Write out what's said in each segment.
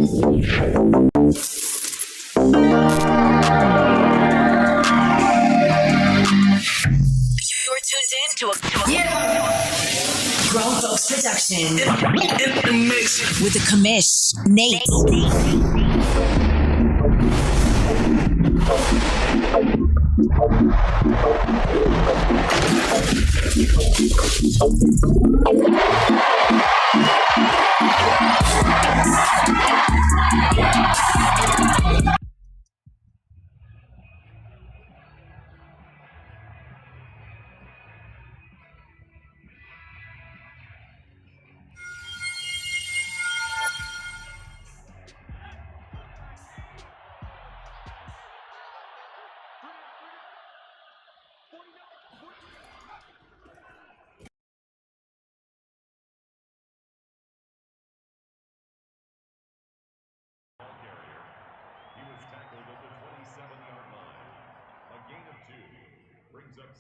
tuned in to a Grown Folks production. In the mix. With the commish, Nate.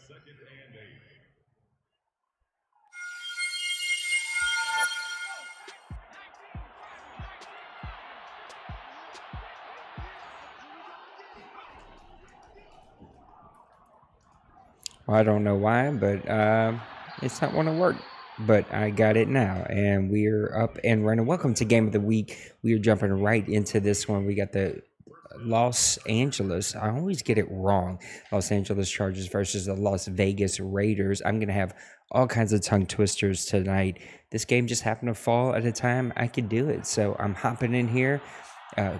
Second and 8. Well, I don't know why, but it's not want to work. But I got it now, and we're up and running. Welcome to Game of the Week. We are jumping right into this one. We got the Los Angeles, I always get it wrong, Los Angeles Chargers versus the Las Vegas Raiders. I'm going to have all kinds of tongue twisters tonight. This game just happened to fall at a time I could do it, so I'm hopping in here.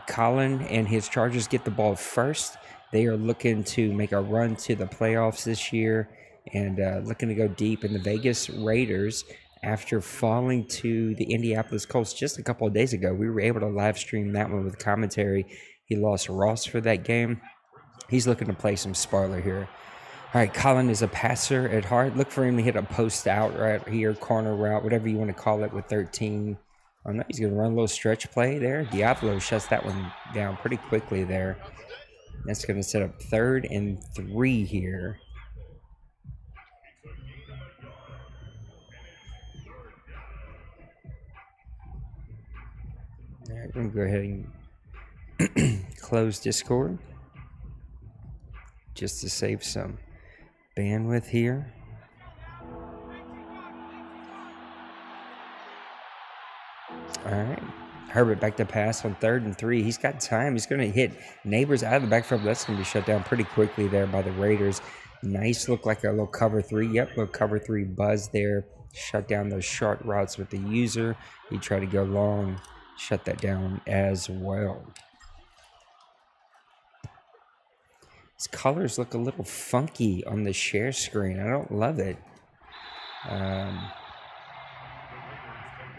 Colin and his Chargers get the ball first. They are looking to make a run to the playoffs this year and looking to go deep. And the Vegas Raiders, after falling to the Indianapolis Colts just a couple of days ago, we were able to live stream that one with commentary. He lost Ross for that game. He's looking to play some spoiler here. All right, Colin is a passer at heart. Look for him to hit a post out right here, corner route, whatever you want to call it with 13. Oh, no, he's going to run a little stretch play there. Diablo shuts that one down pretty quickly there. That's going to set up 3rd and 3 here. All right, we're going to go ahead and close Discord just to save some bandwidth here. All right, Herbert back to pass on 3rd and 3. He's got time. He's going to hit Neighbors out of the backfield. That's going to be shut down pretty quickly there by the Raiders. Nice, look like a little cover 3. Yep, little cover 3 buzz there. Shut down those short routes with the user. He tried to go long, shut that down as well. His colors look a little funky on the share screen. I don't love it.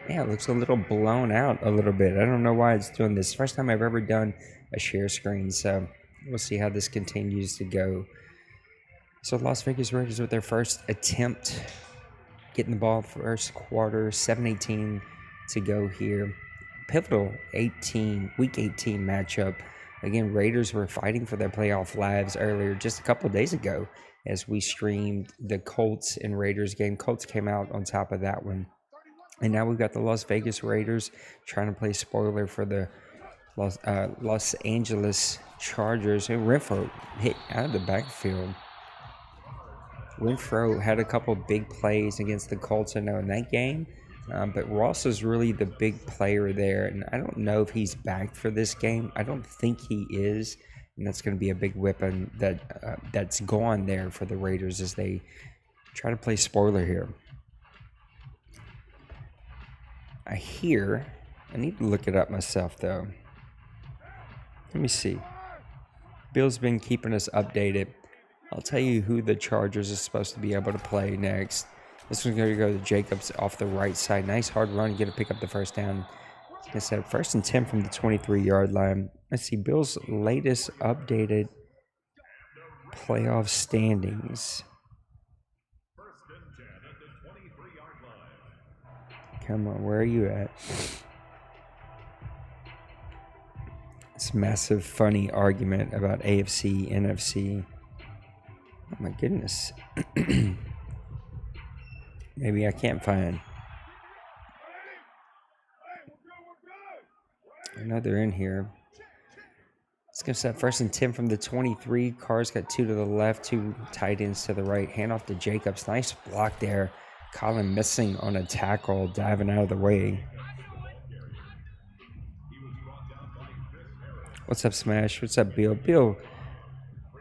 Yeah, it looks a little blown out a little bit. I don't know why it's doing this. First time I've ever done a share screen, so we'll see how this continues to go. So Las Vegas Raiders with their first attempt, getting the ball first quarter, 7:18 to go here. Pivotal week 18 matchup. Again, Raiders were fighting for their playoff lives earlier, just a couple of days ago, as we streamed the Colts and Raiders game. Colts came out on top of that one. And now we've got the Las Vegas Raiders trying to play spoiler for the Los Angeles Chargers. And Renfro hit out of the backfield. Renfro had a couple big plays against the Colts, I know, in that game. But Ross is really the big player there, and I don't know if he's back for this game. I don't think he is, and that's going to be a big weapon that's gone there for the Raiders as they try to play spoiler here. I need to look it up myself, though. Let me see. Bill's been keeping us updated. I'll tell you who the Chargers is supposed to be able to play next. This one's going to go to Jacobs off the right side. Nice hard run. Get to pick up the first down. Like I said, 1st and 10 from the 23-yard line. Let's see. Bill's latest updated playoff standings. Come on, where are you at? This massive, funny argument about AFC, NFC. Oh my goodness. Maybe I can't find. I know they're in here. It's going to set 1st and 10 from the 23. Carr's got 2 to the left, 2 tight ends to the right. Handoff to Jacobs. Nice block there. Colin missing on a tackle, diving out of the way. What's up, Smash? What's up, Bill? Bill,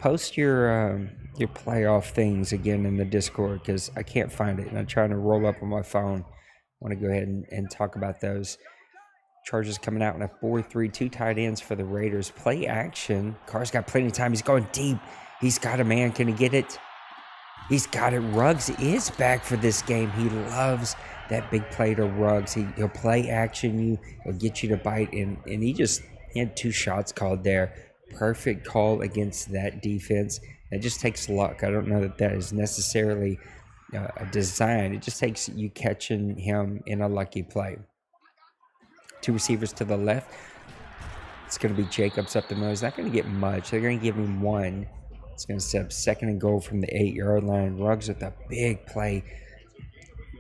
post your playoff things again in the Discord because I can't find it, and I'm trying to roll up on my phone. I want to go ahead and talk about those. Chargers coming out in a 4-3, 2 tight ends for the Raiders. Play action. Carr's got plenty of time. He's going deep. He's got a man. Can he get it? He's got it. Ruggs is back for this game. He loves that big play to Ruggs. He'll play action. He'll get you to bite. And he had 2 shots called there. Perfect call against that defense. It just takes luck. I don't know that is necessarily a design. It just takes you catching him in a lucky play. 2 receivers to the left. It's going to be Jacobs up the middle. He's not going to get much. They're going to give him 1. It's going to set up 2nd and goal from the 8-yard line. Ruggs with a big play.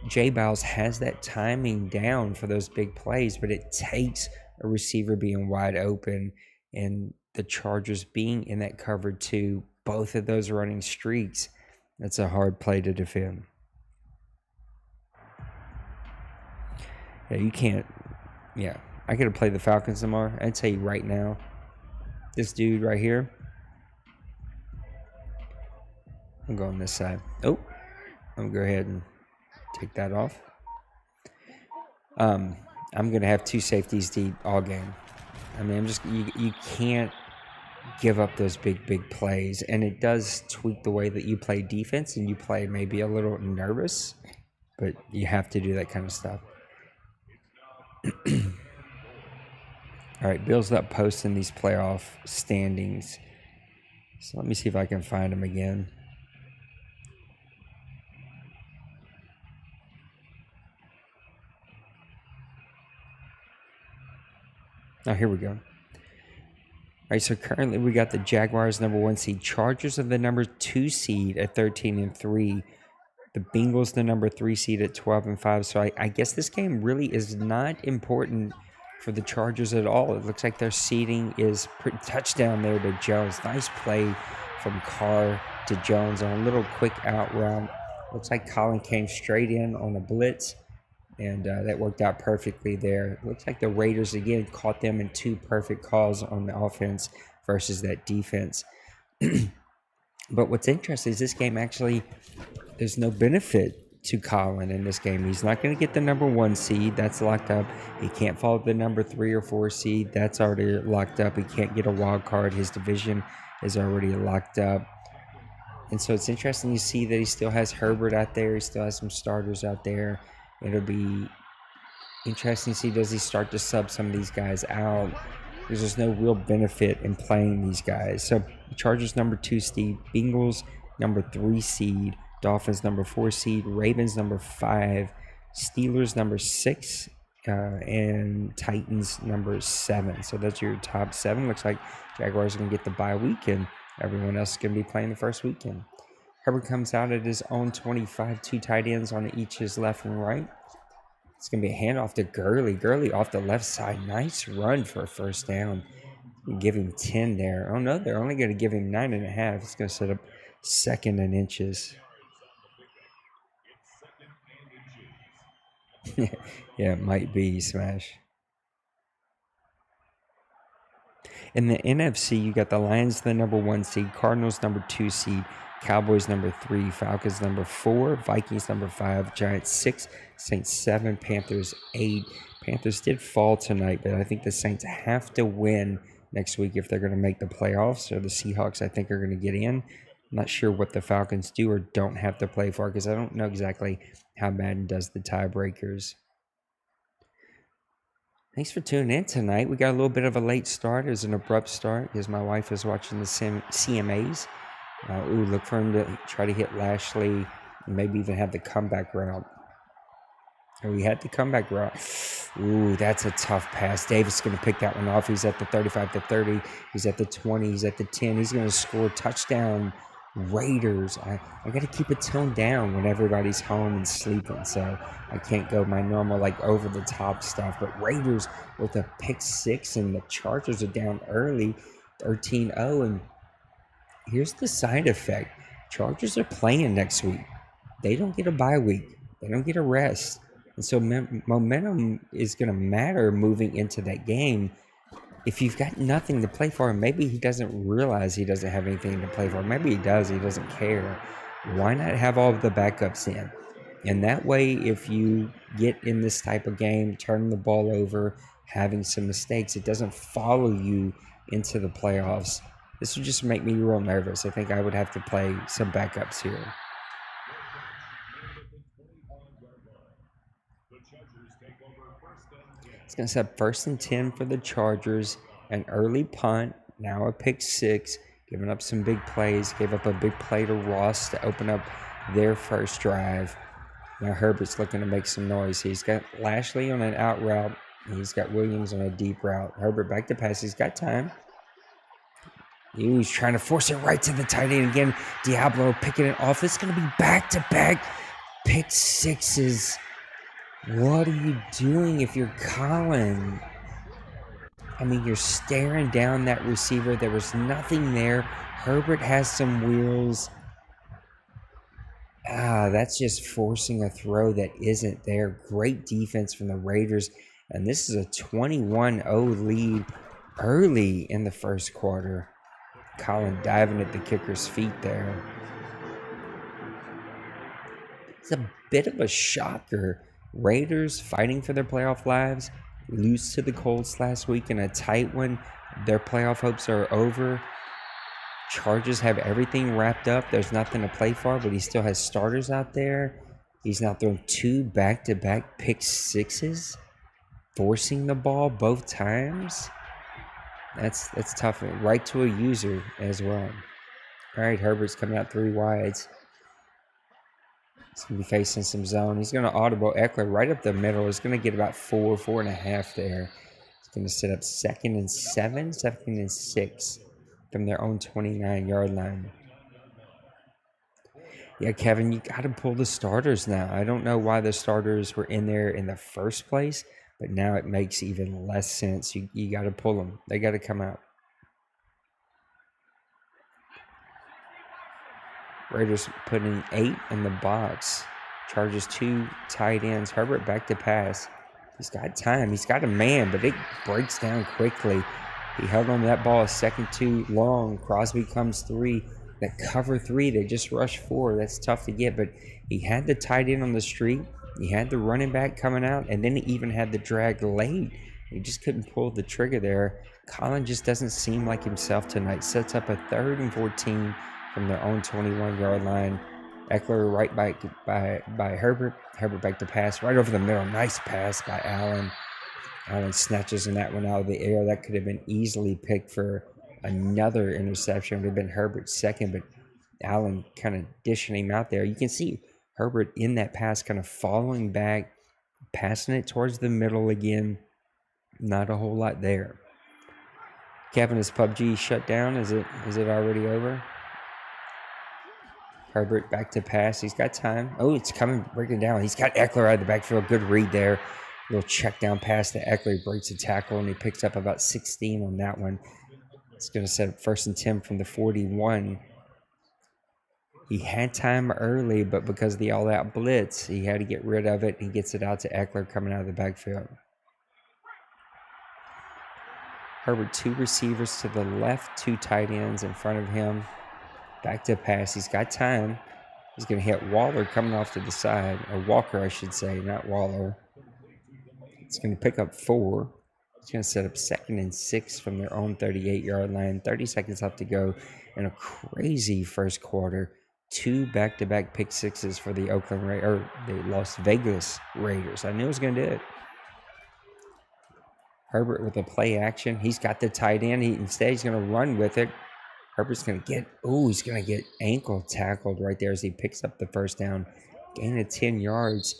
JaBowles has that timing down for those big plays, but it takes a receiver being wide open and the Chargers being in that cover 2. Both of those running streaks. That's a hard play to defend. Yeah, you can't. Yeah, I got to play the Falcons tomorrow. I tell you right now, this dude right here. I'm going this side. Oh, I'm going to go ahead and take that off. I'm going to have 2 safeties deep all game. I mean, you can't give up those big plays, and it does tweak the way that you play defense, and you play maybe a little nervous, but you have to do that kind of stuff. All right, Bill's up posting these playoff standings. So let me see if I can find them again. Oh, here we go. All right, so currently we got the Jaguars number 1 seed. Chargers are the number 2 seed at 13-3. The Bengals the number 3 seed at 12-5. So I guess this game really is not important for the Chargers at all. It looks like their seeding is pretty touchdown there to Jones. Nice play from Carr to Jones on a little quick out route. Looks like Colin came straight in on a blitz, and that worked out perfectly there. Looks like the Raiders again caught them in 2 perfect calls on the offense versus that defense. But what's interesting is this game actually, there's no benefit to Colin in this game. He's not going to get the number 1 seed. That's locked up. He can't fall to the number 3 or 4 seed. That's already locked up. He can't get a wild card. His division is already locked up. And so it's interesting to see that he still has Herbert out there. He still has some starters out there. It'll be interesting to see, does he start to sub some of these guys out? Because there's no real benefit in playing these guys. So Chargers number 2 seed, Bengals number 3 seed, Dolphins number 4 seed, Ravens number 5, Steelers number 6, and Titans number 7. So that's your top 7. Looks like Jaguars are going to get the bye week, and everyone else is going to be playing the first weekend. Herbert comes out at his own 25, 2 tight ends on each his left and right. It's going to be a handoff to Gurley. Gurley off the left side. Nice run for a first down. Give him 10 there. Oh, no, they're only going to give him 9.5. It's going to set up 2nd and inches. Yeah, it might be, Smash. In the NFC, you got the Lions, the number 1 seed, Cardinals, number 2 seed, Cowboys, number 3, Falcons, number 4, Vikings, number 5, Giants, 6, Saints, 7, Panthers, 8. Panthers did fall tonight, but I think the Saints have to win next week if they're going to make the playoffs. So the Seahawks, I think, are going to get in. I'm not sure what the Falcons do or don't have to play for because I don't know exactly how Madden does the tiebreakers. Thanks for tuning in tonight. We got a little bit of a late start. It was an abrupt start because my wife was watching the CMAs. Look for him to try to hit Lashley and maybe even have the comeback route. We had the comeback route. Ooh, that's a tough pass. Davis is going to pick that one off. He's at the 35 to 30. He's at the 20. He's at the 10. He's going to score touchdown Raiders. I got to keep it toned down when everybody's home and sleeping, so I can't go my normal, like, over-the-top stuff. But Raiders with a pick six, and the Chargers are down early, 13-0, and here's the side effect. Chargers are playing next week. They don't get a bye week. They don't get a rest. And so momentum is going to matter moving into that game. If you've got nothing to play for, maybe he doesn't realize he doesn't have anything to play for. Maybe he does. He doesn't care. Why not have all of the backups in? And that way, if you get in this type of game, turning the ball over, having some mistakes, it doesn't follow you into the playoffs. This would just make me real nervous. I think I would have to play some backups here. It's going to set 1st and 10 for the Chargers. An early punt, now a pick six, giving up some big plays. Gave up a big play to Ross to open up their first drive. Now Herbert's looking to make some noise. He's got Lashley on an out route. He's got Williams on a deep route. Herbert back to pass. He's got time. He's trying to force it right to the tight end again. Diablo picking it off. It's going to be back-to-back pick sixes. What are you doing if you're Colin? I mean, you're staring down that receiver. There was nothing there. Herbert has some wheels. That's just forcing a throw that isn't there. Great defense from the Raiders. And this is a 21-0 lead early in the first quarter. Colin diving at the kicker's feet there. It's a bit of a shocker. Raiders fighting for their playoff lives, lose to the Colts last week in a tight one. Their playoff hopes are over. Chargers have everything wrapped up. There's nothing to play for, but he still has starters out there. He's now thrown 2 back-to-back pick sixes, forcing the ball both times. That's tough. Right to a user as well. All right, Herbert's coming out 3 wides. He's going to be facing some zone. He's going to audible Eckler right up the middle. He's going to get about 4.5 there. He's going to set up 2nd and 7, 2nd and 6 from their own 29-yard line. Yeah, Kevin, you got to pull the starters now. I don't know why the starters were in there in the first place, but now it makes even less sense. You got to pull them. They got to come out. Raiders putting 8 in the box. Chargers 2 tight ends. Herbert back to pass. He's got time. He's got a man, but it breaks down quickly. He held on to that ball a second too long. Crosby comes 3. That cover 3, they just rush 4. That's tough to get, but he had the tight end on the street. He had the running back coming out, and then he even had the drag late. He just couldn't pull the trigger there. Colin just doesn't seem like himself tonight. Sets up a 3rd and 14 from their own 21-yard line. Eckler right by Herbert. Herbert back to pass right over the middle. Nice pass by Allen. Allen snatches in that one out of the air. That could have been easily picked for another interception. It would have been Herbert's second, but Allen kind of dishing him out there. You can see Herbert in that pass kind of following back, passing it towards the middle again. Not a whole lot there. Kevin, is PUBG shut down? Is it already over? Herbert back to pass. He's got time. Oh, it's coming, breaking down. He's got Eckler out of the backfield. Good read there. Little check down pass to Eckler. He breaks a tackle, and he picks up about 16 on that one. It's going to set up 1st and 10 from the 41. He had time early, but because of the all-out blitz, he had to get rid of it. He gets it out to Eckler coming out of the backfield. Herbert, 2 receivers to the left, 2 tight ends in front of him. Back to pass. He's got time. He's going to hit Waller coming off to the side. Or Walker, I should say, not Waller. It's going to pick up 4. It's going to set up 2nd and 6 from their own 38-yard line. 30 seconds left to go in a crazy first quarter. 2 back-to-back pick sixes for the the Las Vegas Raiders. I knew it was going to do it. Herbert with a play action. He's got the tight end. Instead, he's going to run with it. Herbert's going to he's going to get ankle tackled right there as he picks up the first down. Gain of 10 yards.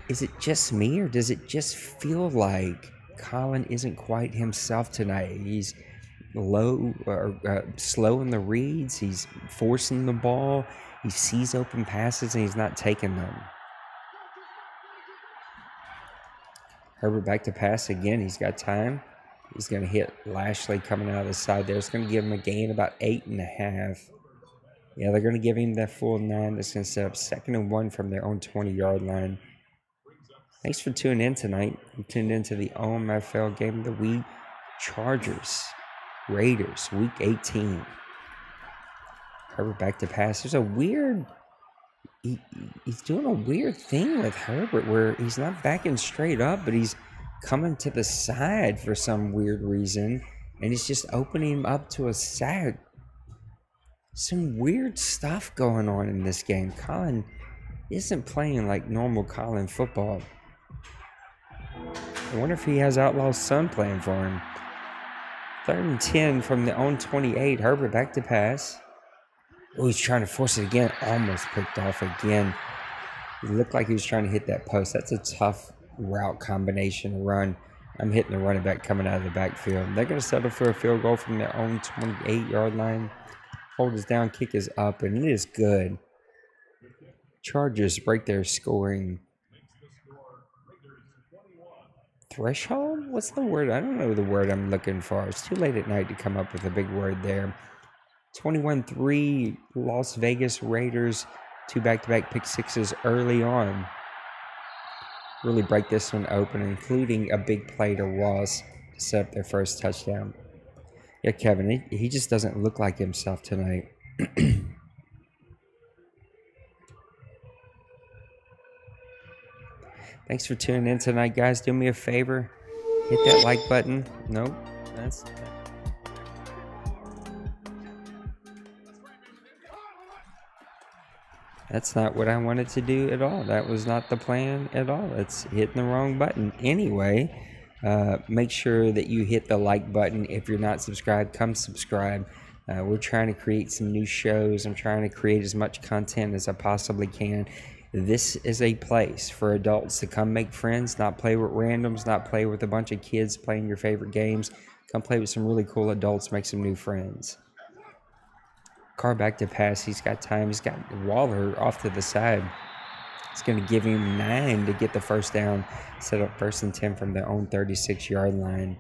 Is it just me, or does it just feel like Colin isn't quite himself tonight? He's low or slow in the reads. He's forcing the ball. He sees open passes and he's not taking them. Herbert back to pass again. He's got time. He's going to hit Lashley coming out of the side there. It's going to give him a gain about 8.5. Yeah, they're going to give him that full 9. That's going to set up 2nd and 1 from their own 20-yard line. Thanks for tuning in tonight. You tuned into the OMFL Game of the Week. Chargers, Raiders, Week 18. Herbert back to pass. There's a weird... He's doing a weird thing with Herbert where he's not backing straight up, but he's coming to the side for some weird reason, and he's just opening him up to a sack. Some weird stuff going on in this game. Colin isn't playing like normal Colin football. I wonder if he has Outlaw's son playing for him. 3rd and 10 from their own 28. Herbert back to pass. Oh, he's trying to force it again. Almost picked off again. It looked like he was trying to hit that post. That's a tough route combination run. I'm hitting the running back coming out of the backfield. They're going to settle for a field goal from their own 28-yard line. Hold is down, kick is up, and it is good. Chargers break their scoring threshold? What's the word? I don't know the word I'm looking for. It's too late at night to come up with a big word there. 21-3 Las Vegas Raiders. 2 back-to-back pick sixes early on. Really break this one open, including a big play to Ross to set up their first touchdown. Yeah, Kevin, he just doesn't look like himself tonight. Thanks for tuning in tonight, guys. Do me a favor. Hit that like button. Nope. That's not what I wanted to do at all. That was not the plan at all. It's hitting the wrong button. Anyway, make sure that you hit the like button. If you're not subscribed, come subscribe. We're trying to create some new shows. I'm trying to create as much content as I possibly can. This is a place for adults to come make friends, not play with randoms, not play with a bunch of kids playing your favorite games. Come play with some really cool adults, make some new friends. Carr back to pass. He's got time. He's got Waller off to the side. It's going to give him 9 to get the first down. Set up 1st and 10 from their own 36-yard line.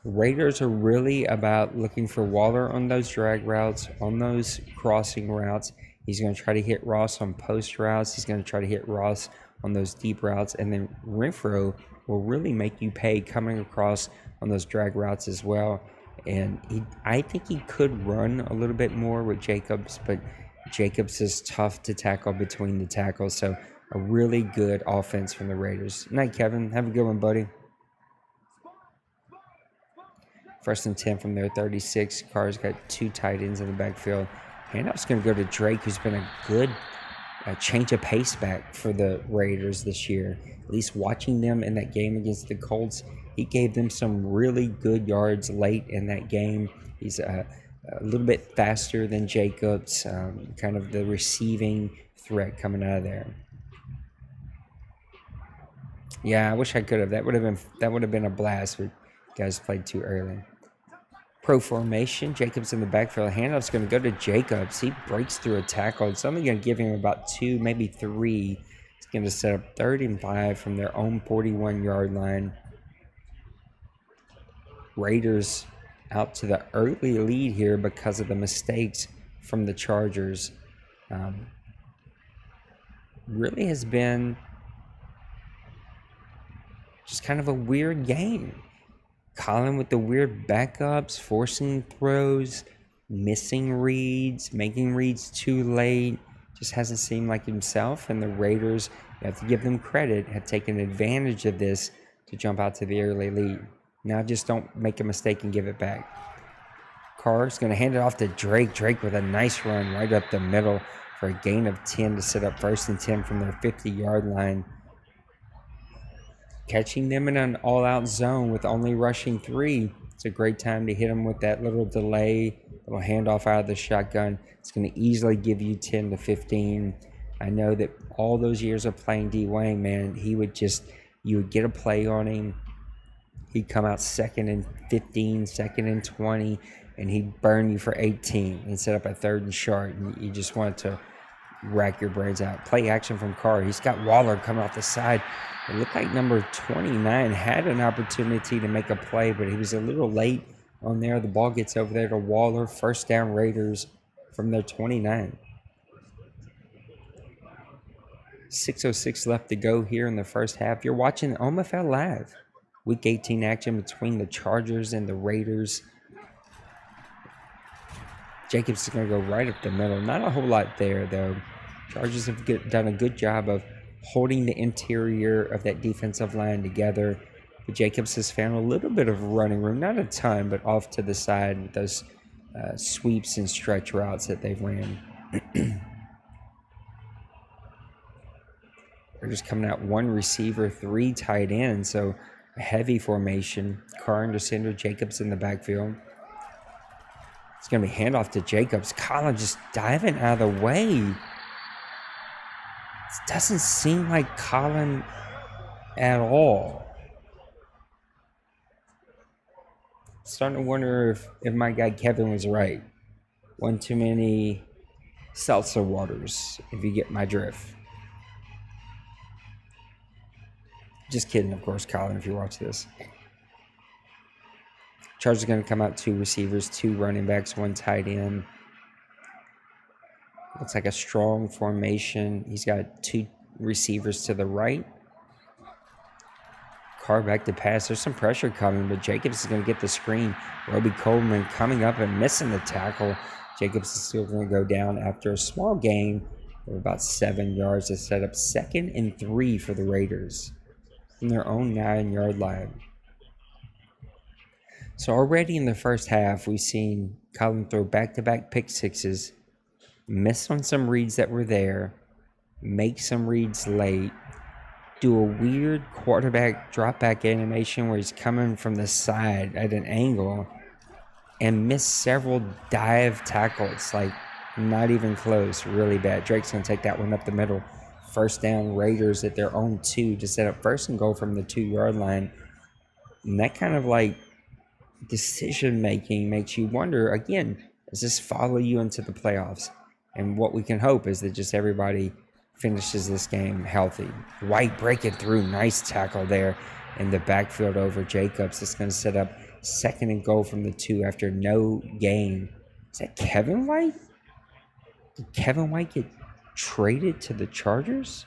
Raiders are really about looking for Waller on those drag routes, on those crossing routes. He's going to try to hit Ross on post routes. He's going to try to hit Ross on those deep routes. And then Renfro will really make you pay coming across on those drag routes as well. And I think he could run a little bit more with Jacobs, but Jacobs is tough to tackle between the tackles. So a really good offense from the Raiders. Night, Kevin. Have a good one, buddy. 1st and 10 from their 36. Carr's got 2 tight ends in the backfield. Handoff's going to go to Drake, who's been a good change of pace back for the Raiders this year. At least watching them in that game against the Colts, he gave them some really good yards late in that game. He's a little bit faster than Jacobs, kind of the receiving threat coming out of there. Yeah, I wish I could have. That would have been a blast, but guys played too early. Pro formation, Jacobs in the backfield. Handoff's going to go to Jacobs. He breaks through a tackle. It's only going to give him about 2, maybe 3. It's going to set up 3rd and 5 from their own 41-yard line. Raiders out to the early lead here because of the mistakes from the Chargers. Really has been just kind of a weird game. Colin with the weird backups, forcing throws, missing reads, making reads too late. Just hasn't seemed like himself. And the Raiders, you have to give them credit, have taken advantage of this to jump out to the early lead. Now just don't make a mistake and give it back. Carr's going to hand it off to Drake. Drake with a nice run right up the middle for a gain of 10 to set up 1st and 10 from their 50-yard line. Catching them in an all-out zone with only rushing 3. It's a great time to hit them with that little delay, little handoff out of the shotgun. It's going to easily give you 10 to 15. I know that all those years of playing D. Wayne, man, you would get a play on him, He'd come out 2nd and 15, 2nd and 20, and he'd burn you for 18 and set up a 3rd and short. And you just wanted to rack your brains out. Play action from Carr. He's got Waller coming off the side. It looked like number 29 had an opportunity to make a play, but he was a little late on there. The ball gets over there to Waller. First down Raiders from their 29. 6:06 left to go here in the first half. You're watching OMFL Live. Week 18 action between the Chargers and the Raiders. Jacobs is going to go right up the middle. Not a whole lot there, though. Chargers have done a good job of holding the interior of that defensive line together. But Jacobs has found a little bit of running room. Not a ton, but off to the side with those sweeps and stretch routes that they've ran. They're just coming out 1 receiver, 3 tight ends. So a heavy formation. Carr under center, Jacobs in the backfield. It's going to be handoff to Jacobs. Colin just diving out of the way. It doesn't seem like Colin at all. Starting to wonder if my guy Kevin was right. One too many seltzer waters, if you get my drift. Just kidding, of course, Colin, if you watch this. Chargers are going to come out 2 receivers, 2 running backs, 1 tight end. Looks like a strong formation. He's got 2 receivers to the right. Carr back to pass. There's some pressure coming, but Jacobs is going to get the screen. Roby Coleman coming up and missing the tackle. Jacobs is still going to go down after a small gain of about 7 yards to set up 2nd and 3 for the Raiders from their own 9-yard line. So already in the first half, we've seen Colin throw back-to-back pick sixes, miss on some reads that were there, make some reads late, do a weird quarterback drop-back animation where he's coming from the side at an angle, and miss several dive tackles, like not even close, really bad. Drake's going to take that one up the middle. First down, Raiders at their own 2 to set up 1st and goal from the 2-yard line. And that kind of like decision making makes you wonder, again, does this follow you into the playoffs? And what we can hope is that just everybody finishes this game healthy. White breaking through, nice tackle there in the backfield over Jacobs. It's going to set up 2nd and goal from the 2 after no gain. Is that Kevin White? Did Kevin White get traded to the Chargers?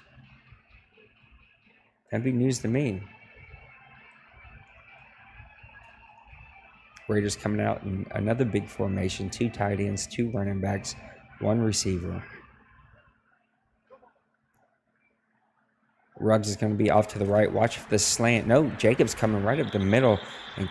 That'd be news to me. Raiders coming out in another big formation, 2 tight ends, 2 running backs, 1 receiver. Ruggs is going to be off to the right. Watch for the slant. No, Jacobs coming right up the middle. And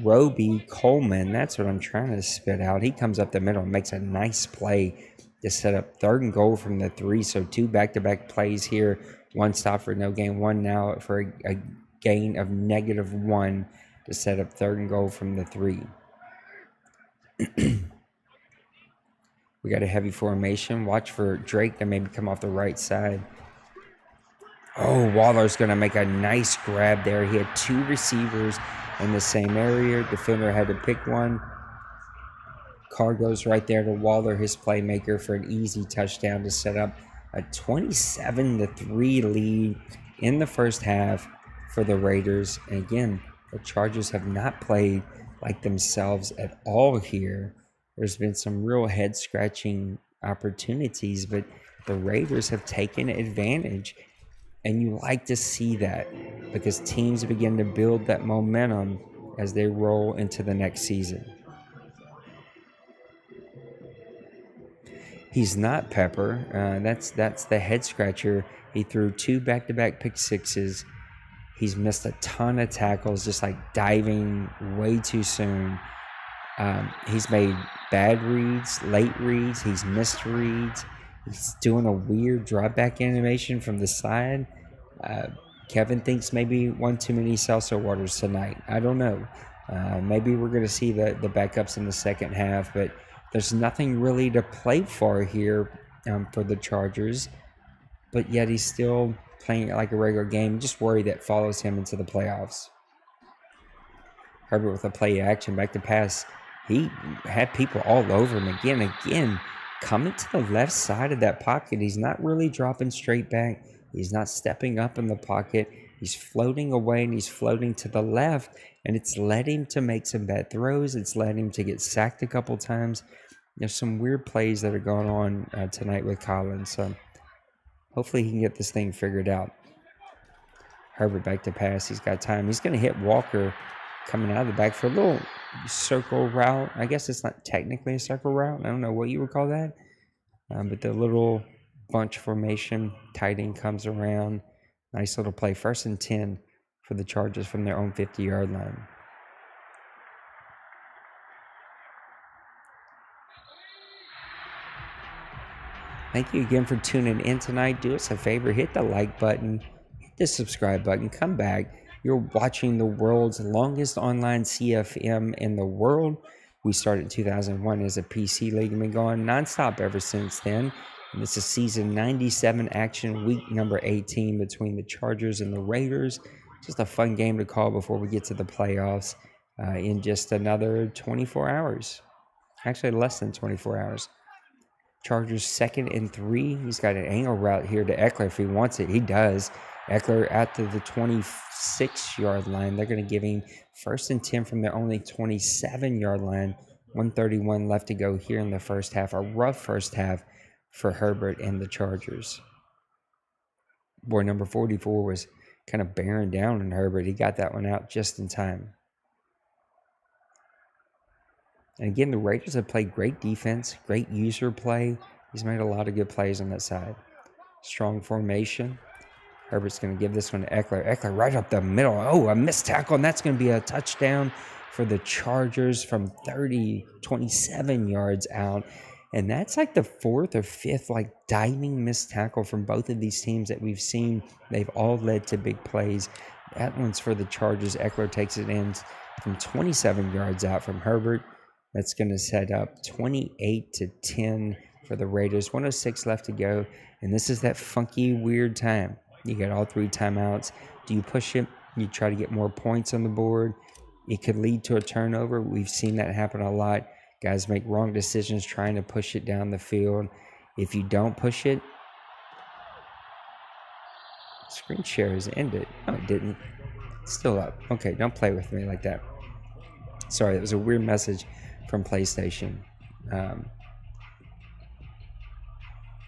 Roby Coleman, that's what I'm trying to spit out. He comes up the middle and makes a nice play to set up 3rd and goal from the 3. So 2 back-to-back plays here. 1 stop for no gain. 1 now for a gain of -1 to set up 3rd and goal from the 3. We got a heavy formation. Watch for Drake to maybe come off the right side. Oh, Waller's going to make a nice grab there. He had 2 receivers in the same area. Defender had to pick one. Carr goes right there to Waller, his playmaker, for an easy touchdown to set up a 27-3 lead in the first half for the Raiders. And again, the Chargers have not played like themselves at all here. There's been some real head-scratching opportunities, but the Raiders have taken advantage. And you like to see that because teams begin to build that momentum as they roll into the next season. He's not Pepper. That's the head-scratcher. He threw 2 back-to-back pick sixes. He's missed a ton of tackles, just like diving way too soon. He's made bad reads, late reads. He's missed reads. He's doing a weird drop-back animation from the side. Kevin thinks maybe 1 too many seltzer waters tonight. I don't know. Maybe we're going to see the backups in the second half, but there's nothing really to play for here for the Chargers. But yet he's still playing it like a regular game. Just worry that follows him into the playoffs. Herbert with a play action, back to pass. He had people all over him again, coming to the left side of that pocket. He's not really dropping straight back. He's not stepping up in the pocket. He's floating away, and he's floating to the left, and it's led him to make some bad throws. It's led him to get sacked a couple times. There's some weird plays that are going on tonight with Colin, so hopefully he can get this thing figured out. Herbert back to pass. He's got time. He's going to hit Walker coming out of the back for a little circle route. I guess it's not technically a circle route. I don't know what you would call that. But the little bunch formation, tight end comes around. Nice little play. 1st and 10 for the Chargers from their own 50-yard line. Thank you again for tuning in tonight. Do us a favor, hit the like button, hit the subscribe button, come back. You're watching the world's longest online CFM in the world. We started in 2001 as a PC league and been going nonstop ever since then. And this is season 97 action, week number 18 between the Chargers and the Raiders. Just a fun game to call before we get to the playoffs in just another 24 hours. Actually, less than 24 hours. Chargers 2nd and 3. He's got an angle route here to Eckler if he wants it. He does. Eckler out to the 26-yard line. They're going to give him 1st and 10 from their only 27-yard line. 1:31 left to go here in the first half. A rough first half for Herbert and the Chargers. Boy, number 44 was kind of bearing down on Herbert. He got that one out just in time. And again, the Raiders have played great defense, great user play. He's made a lot of good plays on that side. Strong formation. Herbert's going to give this one to Eckler. Eckler right up the middle. Oh, a missed tackle, and that's going to be a touchdown for the Chargers from 27 yards out. And that's like the 4th or 5th like diving missed tackle from both of these teams that we've seen. They've all led to big plays. That one's for the Chargers. Eckler takes it in from 27 yards out from Herbert. That's going to set up 28-10 for the Raiders. 1:06 left to go. And this is that funky, weird time. You got all 3 timeouts. Do you push it? You try to get more points on the board. It could lead to a turnover. We've seen that happen a lot. Guys make wrong decisions trying to push it down the field. If you don't push it, screen share is ended. No, it didn't. It's still up. Okay, don't play with me like that. Sorry, that was a weird message from PlayStation.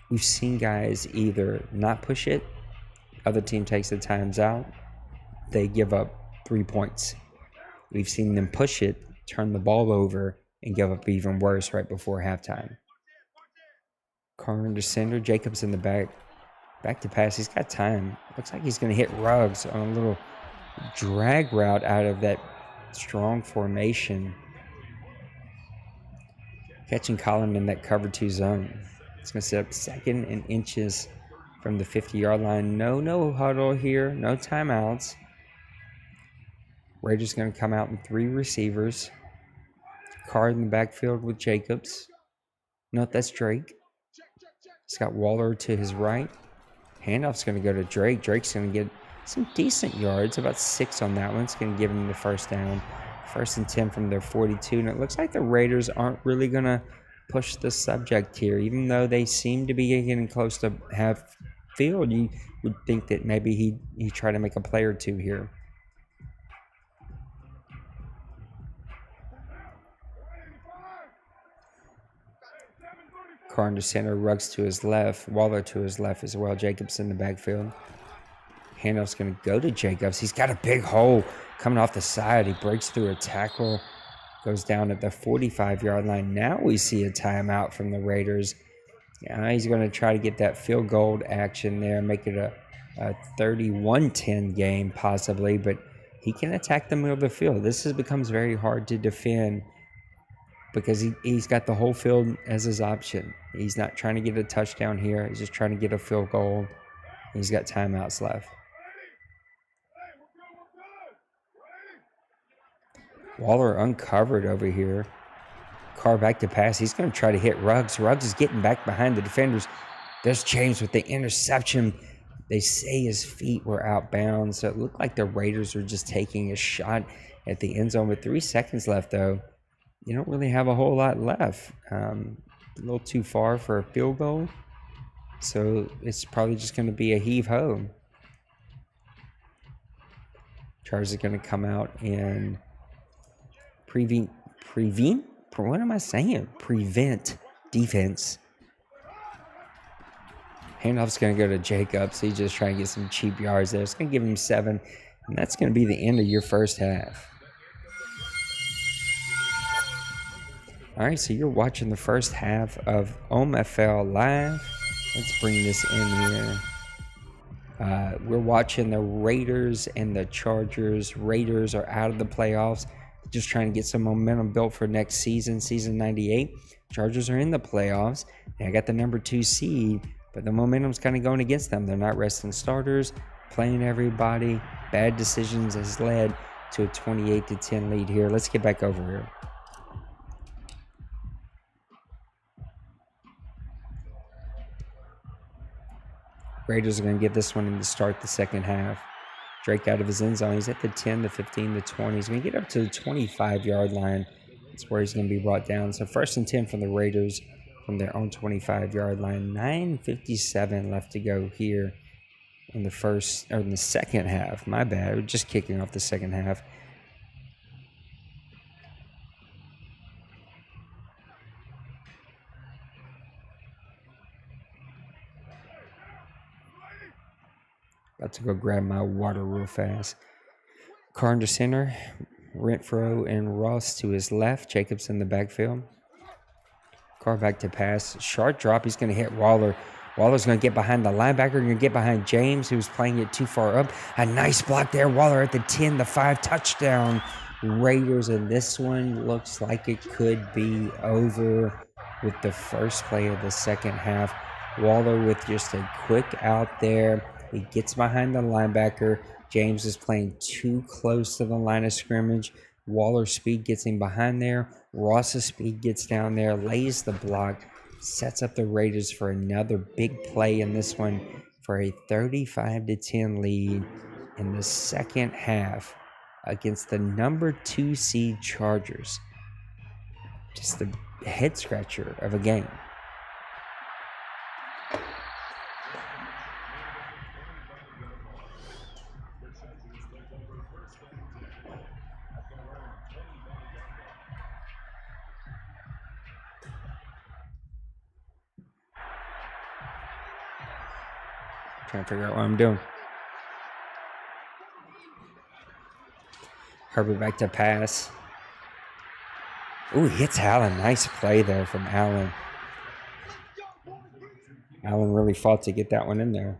We've seen guys either not push it, other team takes the times out, they give up 3 points. We've seen them push it, turn the ball over, and give up even worse right before halftime. Carr under center, Jacobs in the back to pass. He's got time. Looks like he's going to hit Ruggs on a little drag route out of that strong formation. Catching Colin in that cover 2 zone. It's going to set up 2nd and inches from the 50-yard line. No huddle here. No timeouts. Raiders going to come out in 3 receivers. Carr in the backfield with Jacobs. No, that's Drake. He's got Waller to his right. Handoff's going to go to Drake. Drake's going to get some decent yards, about 6 on that one. It's going to give him the first down. 1st and 10 from their 42. And it looks like the Raiders aren't really going to push the subject here, even though they seem to be getting close to half field. You would think that maybe he try to make a play or 2 here. Carr under center, Ruggs to his left, Waller to his left as well. Jacobs in the backfield. Handoff's going to go to Jacobs. He's got a big hole coming off the side. He breaks through a tackle, goes down at the 45-yard line. Now we see a timeout from the Raiders. He's going to try to get that field goal action there, make it a 31-10 game possibly, but he can attack the middle of the field. This becomes very hard to defend because he's got the whole field as his option. He's not trying to get a touchdown here. He's just trying to get a field goal. He's got timeouts left. Waller uncovered over here. Carr back to pass. He's going to try to hit Ruggs. Ruggs is getting back behind the defenders. There's James with the interception. They say his feet were out bounds, so it looked like the Raiders were just taking a shot at the end zone. With 3 seconds left, though, you don't really have a whole lot left. A little too far for a field goal, so it's probably just going to be a heave-ho. Chargers are going to come out and prevent defense. Handoff's going to go to Jacobs. He's just trying to get some cheap yards there. It's going to give him 7, and that's going to be the end of your first half. All right, so you're watching the first half of OMFL Live. Let's bring this in here. We're watching the Raiders and the Chargers. Raiders are out of the playoffs, just trying to get some momentum built for next season, season 98. Chargers are in the playoffs. They got the number 2 seed, but the momentum's kind of going against them. They're not resting starters, playing everybody. Bad decisions has led to a 28-10 lead here. Let's get back over here. Raiders are going to get this one in to start the second half. Drake out of his end zone. He's at the 10, the 15, the 20. He's going to get up to the 25-yard line. That's where he's going to be brought down. So 1st and 10 from the Raiders from their own 25-yard line. 9:57 left to go here in the second half. My bad. We're just kicking off the second half. About to go grab my water real fast. Carr under center. Renfro and Ross to his left. Jacobs in the backfield. Carr back to pass. Sharp drop. He's going to hit Waller. Waller's going to get behind the linebacker. Going to get behind James, who's playing it too far up. A nice block there. Waller at the 10, the 5. Touchdown Raiders. And this one looks like it could be over with the first play of the second half. Waller with just a quick out there. He gets behind the linebacker. James is playing too close to the line of scrimmage. Waller's speed gets him behind there. Ross's speed gets down there, lays the block, sets up the Raiders for another big play in this one for a 35-10 lead in the second half against the number 2 seed Chargers. Just a head scratcher of a game. Trying to figure out what I'm doing. Herbert back to pass. Ooh, he hits Allen. Nice play there from Allen. Allen really fought to get that one in there.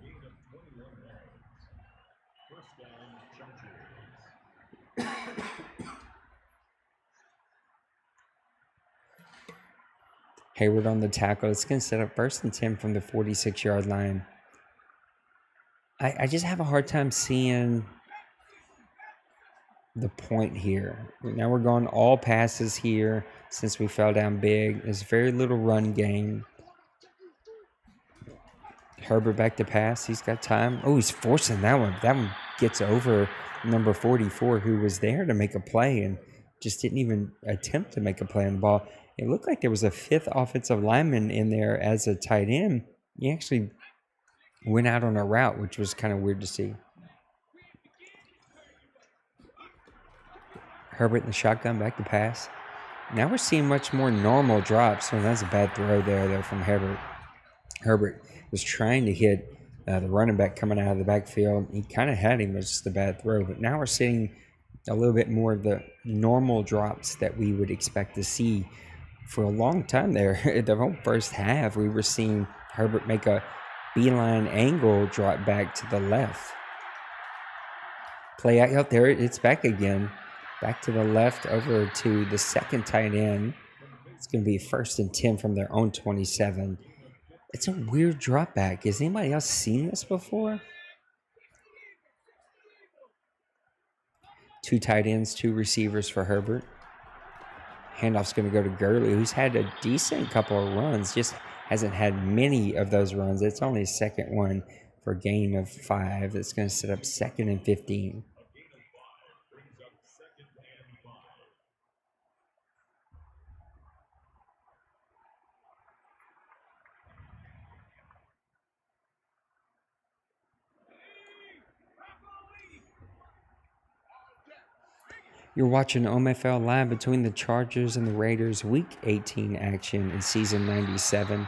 Hayward on the tackle. It's going to set up 1st and 10 from the 46-yard line. I just have a hard time seeing the point here. Now we're going all passes here since we fell down big. There's very little run game. Herbert back to pass. He's got time. Oh, he's forcing that one. That one gets over number 44, who was there to make a play and just didn't even attempt to make a play on the ball. It looked like there was a 5th offensive lineman in there as a tight end. He actually went out on a route, which was kind of weird to see. Herbert in the shotgun, back to pass. Now we're seeing much more normal drops. So that's a bad throw there, though, from Herbert. Herbert was trying to hit the running back coming out of the backfield. He kind of had him. It was just a bad throw. But now we're seeing a little bit more of the normal drops that we would expect to see. For a long time there, the whole first half, we were seeing Herbert make a beeline angle drop back to the left. Play out there. It's back again. Back to the left over to the second tight end. It's going to be 1st and 10 from their own 27. It's a weird drop back. Has anybody else seen this before? 2 tight ends, 2 receivers for Herbert. Handoff's going to go to Gurley, who's had a decent couple of runs, just hasn't had many of those runs. It's only his second one. for a gain of 5. That's going to set up 2nd and 15. You're watching OMFL Live between the Chargers and the Raiders Week 18 action in Season 97.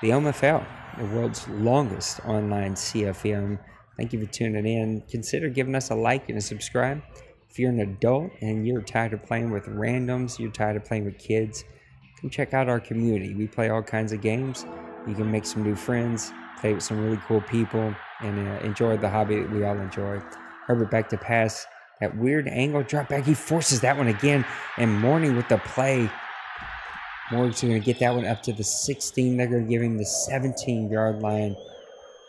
The OMFL, the world's longest online CFM. Thank you for tuning in. Consider giving us a like and a subscribe. If you're an adult and you're tired of playing with randoms, you're tired of playing with kids, come check out our community. We play all kinds of games. You can make some new friends, play with some really cool people, and enjoy the hobby that we all enjoy. Herbert back to pass. That weird angle drop back. He forces that one again. And Mourning with the play. Morgan's going to get that one up to the 16. They're going to give him the 17-yard line.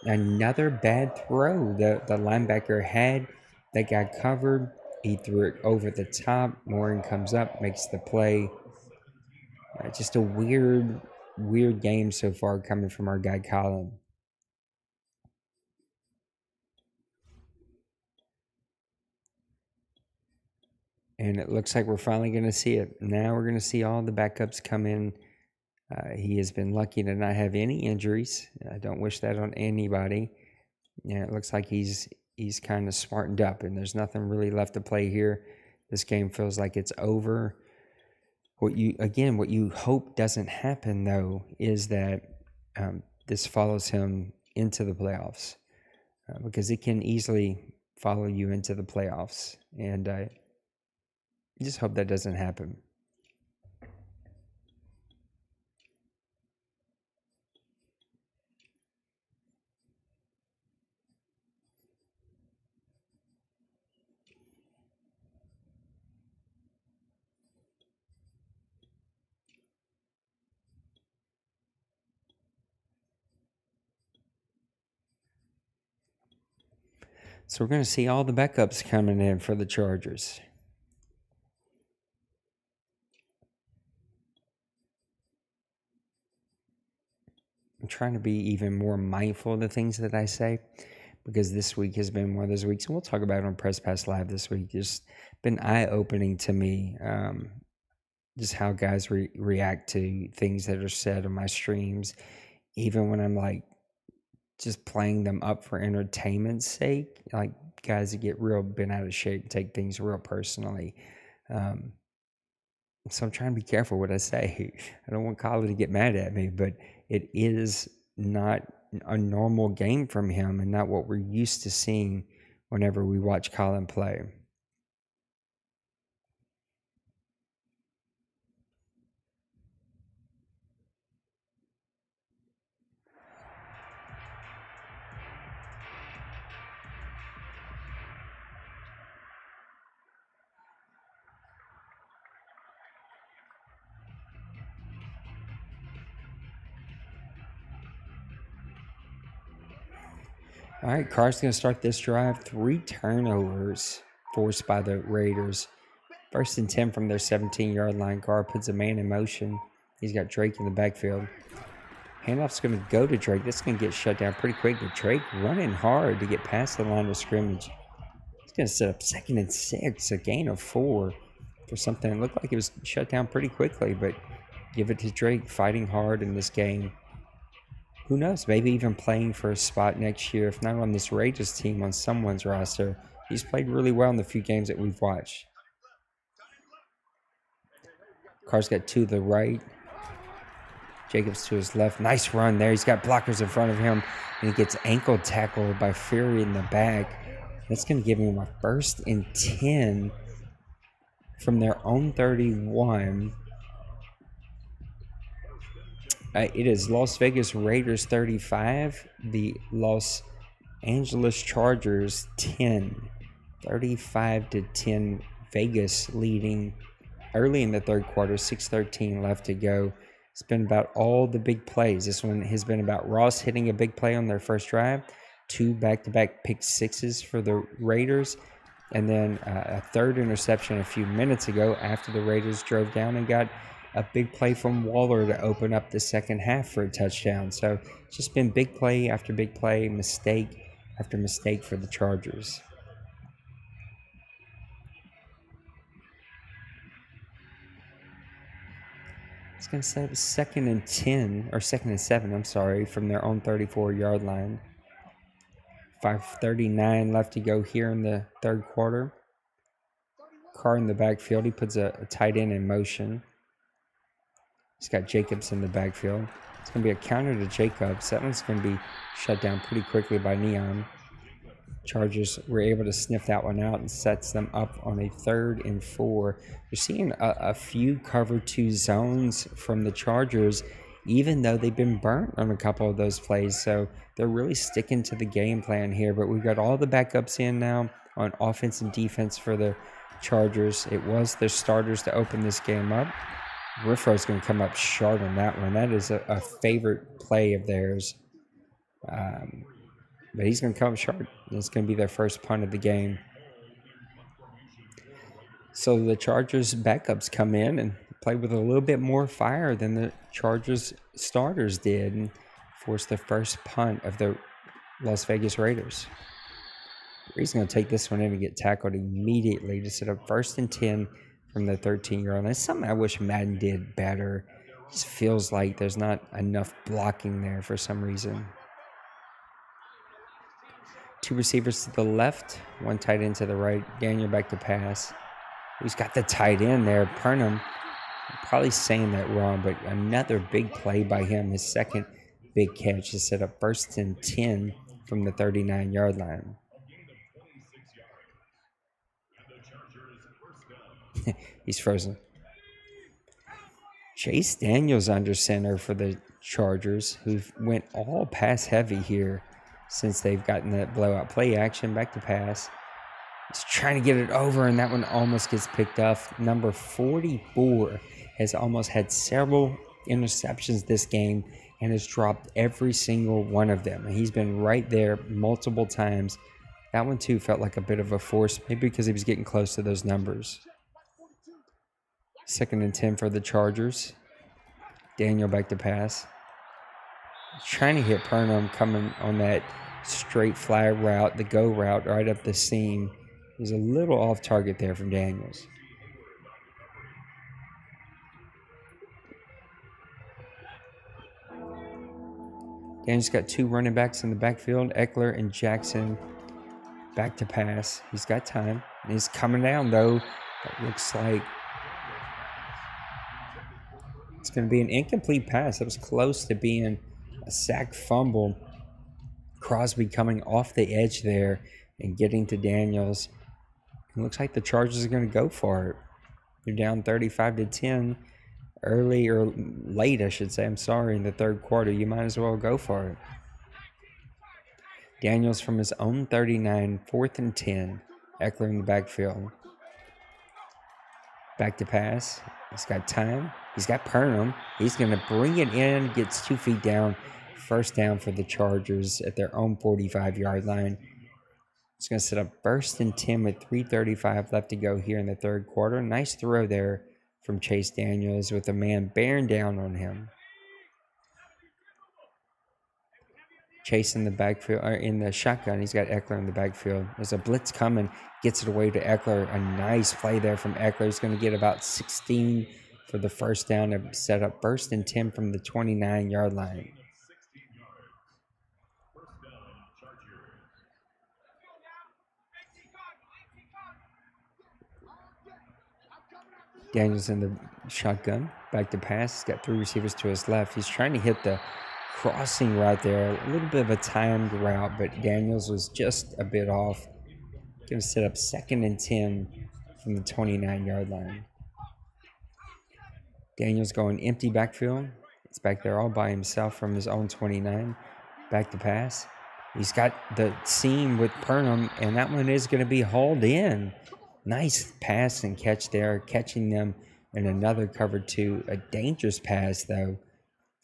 Another bad throw. The linebacker had that guy covered. He threw it over the top. Morin comes up, makes the play. Just a weird game so far coming from our guy Colin. And it looks like we're finally going to see it. Now we're going to see all the backups come in. He has been lucky to not have any injuries. I don't wish that on anybody. Yeah, it looks like he's kind of smartened up, and there's nothing really left to play here. This game feels like it's over. What you hope doesn't happen, though, is that this follows him into the playoffs, because it can easily follow you into the playoffs. And I just hope that doesn't happen. So we're going to see all the backups coming in for the Chargers. I'm trying to be even more mindful of the things that I say, because this week has been one of those weeks, and we'll talk about it on Press Pass Live this week. Just been eye-opening to me, just how guys react to things that are said on my streams, even when I'm like just playing them up for entertainment's sake. Like guys that get real bent out of shape, take things real personally. So I'm trying to be careful what I say. I don't want Colin to get mad at me, but it is not a normal game from him and not what we're used to seeing whenever we watch Colin play. All right, Carr's going to start this drive. 3 turnovers forced by the Raiders. 1st and 10 from their 17-yard line. Carr puts a man in motion. He's got Drake in the backfield. Handoff's going to go to Drake. That's going to get shut down pretty quick. But Drake running hard to get past the line of scrimmage. He's going to set up 2nd and 6, a gain of 4 for something that looked like it was shut down pretty quickly. But give it to Drake, fighting hard in this game. Who knows, maybe even playing for a spot next year, if not on this Raiders team, on someone's roster. He's played really well in the few games that we've watched. Carr's got 2 to the right. Jacobs to his left. Nice run there. He's got blockers in front of him, and he gets ankle tackled by Fury in the back. That's going to give him a 1st and 10 from their own 31. It is Las Vegas Raiders 35, the Los Angeles Chargers 10. 35-10, Vegas leading early in the third quarter, 6:13 left to go. It's been about all the big plays. This one has been about Ross hitting a big play on their first drive, 2 back-to-back pick sixes for the Raiders, and then a 3rd interception a few minutes ago after the Raiders drove down and got a big play from Waller to open up the second half for a touchdown. So it's just been big play after big play, mistake after mistake for the Chargers. It's going to set up 2nd and 10, or 2nd and 7, I'm sorry, from their own 34-yard line. 5:39 left to go here in the third quarter. Carr in the backfield. He puts a tight end in motion. He's got Jacobs in the backfield. It's going to be a counter to Jacobs. That one's going to be shut down pretty quickly by Neon. Chargers were able to sniff that one out and sets them up on a 3rd and 4. You're seeing a few cover 2 zones from the Chargers, even though they've been burnt on a couple of those plays. So they're really sticking to the game plan here. But we've got all the backups in now on offense and defense for the Chargers. It was their starters to open this game up. Riffro's going to come up short on that one. That is a favorite play of theirs. But he's going to come up short. It's going to be their first punt of the game. So the Chargers backups come in and play with a little bit more fire than the Chargers starters did and force the first punt of the Las Vegas Raiders. He's going to take this one in and get tackled immediately to set up 1st and 10 from the 13-yard line. That's something I wish Madden did better. It just feels like there's not enough blocking there for some reason. 2 receivers to the left, 1 tight end to the right. Daniel back to pass. He's got the tight end there. Purnham, I'm probably saying that wrong, but another big play by him. His second big catch to set up 1st and 10 from the 39-yard line. He's frozen. Chase Daniels under center for the Chargers, who went all pass heavy here since they've gotten that blowout. Play action, back to pass. He's trying to get it over, and that one almost gets picked up. Number 44 has almost had several interceptions this game and has dropped every single one of them. And he's been right there multiple times. That one, too, felt like a bit of a force, maybe because he was getting close to those numbers. 2nd and 10 for the Chargers. Daniel back to pass. Trying to hit Purnham coming on that straight flat route, the go route right up the seam. He's a little off target there from Daniels. Daniels got 2 running backs in the backfield, Eckler and Jackson. Back to pass. He's got time. He's coming down, though. It looks like it's going to be an incomplete pass. It was close to being a sack fumble. Crosby coming off the edge there and getting to Daniels. It looks like the Chargers are going to go for it. They're down 35-10 early or late, I should say. I'm sorry, in the third quarter. You might as well go for it. Daniels from his own 39, 4th and 10. Eckler in the backfield. Back to pass. He's got time. He's got Purnham. He's going to bring it in. Gets 2 feet down. First down for the Chargers at their own 45-yard line. It's going to set up 1st and 10 with 3:35 left to go here in the third quarter. Nice throw there from Chase Daniels with a man bearing down on him. Chase in the backfield, or in the shotgun. He's got Eckler in the backfield. There's a blitz coming. Gets it away to Eckler. A nice play there from Eckler. He's going to get about 16 for the first down to set up 1st and 10 from the 29-yard line. Daniels in the shotgun. Back to pass. He's got 3 receivers to his left. He's trying to hit the crossing right there. A little bit of a timed route, but Daniels was just a bit off. Going to set up 2nd and 10 from the 29-yard line. Daniels going empty backfield. It's back there all by himself from his own 29. Back to pass. He's got the seam with Purnham, and that one is going to be hauled in. Nice pass and catch there, catching them in another cover 2. A dangerous pass, though.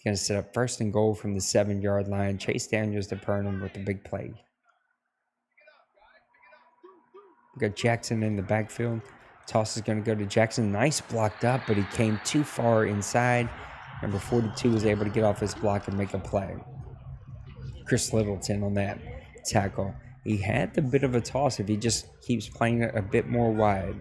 Going to set up 1st and goal from the 7-yard line. Chase Daniels to Purnham with a big play. We got Jackson in the backfield. Toss is going to go to Jackson. Nice blocked up, but he came too far inside. Number 42 was able to get off his block and make a play. Chris Littleton on that tackle. He had the bit of a toss if he just keeps playing it a bit more wide.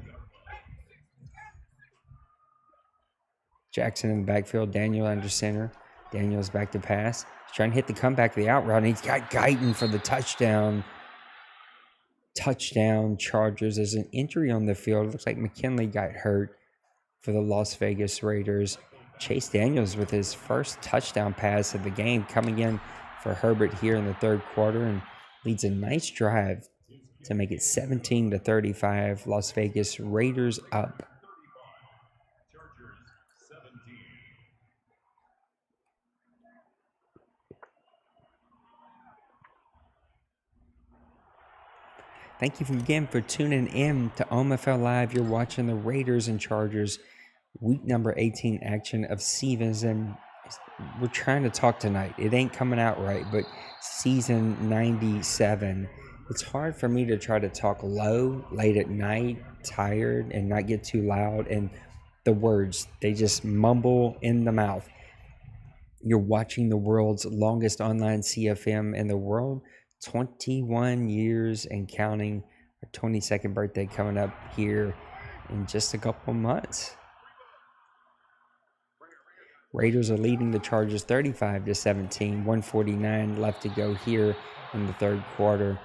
Jackson in the backfield. Daniel under center. Daniel's back to pass. He's trying to hit the comeback of the out route, and he's got Guyton for the touchdown. Touchdown, Chargers. There's an injury on the field. It looks like McKinley got hurt for the Las Vegas Raiders. Chase Daniels with his first touchdown pass of the game coming in for Herbert here in the third quarter and leads a nice drive to make it 17-35. Las Vegas Raiders up. Thank you again for tuning in to OMFL Live. You're watching the Raiders and Chargers week number 18 action of season. We're trying to talk tonight. It ain't coming out right, but season 97. It's hard for me to try to talk low, late at night, tired, and not get too loud. And the words, they just mumble in the mouth. You're watching the world's longest online CFM in the world. 21 years and counting. Our 22nd birthday coming up here in just a couple months. Raiders are leading the Chargers 35-17. 1:49 left to go here in the third quarter.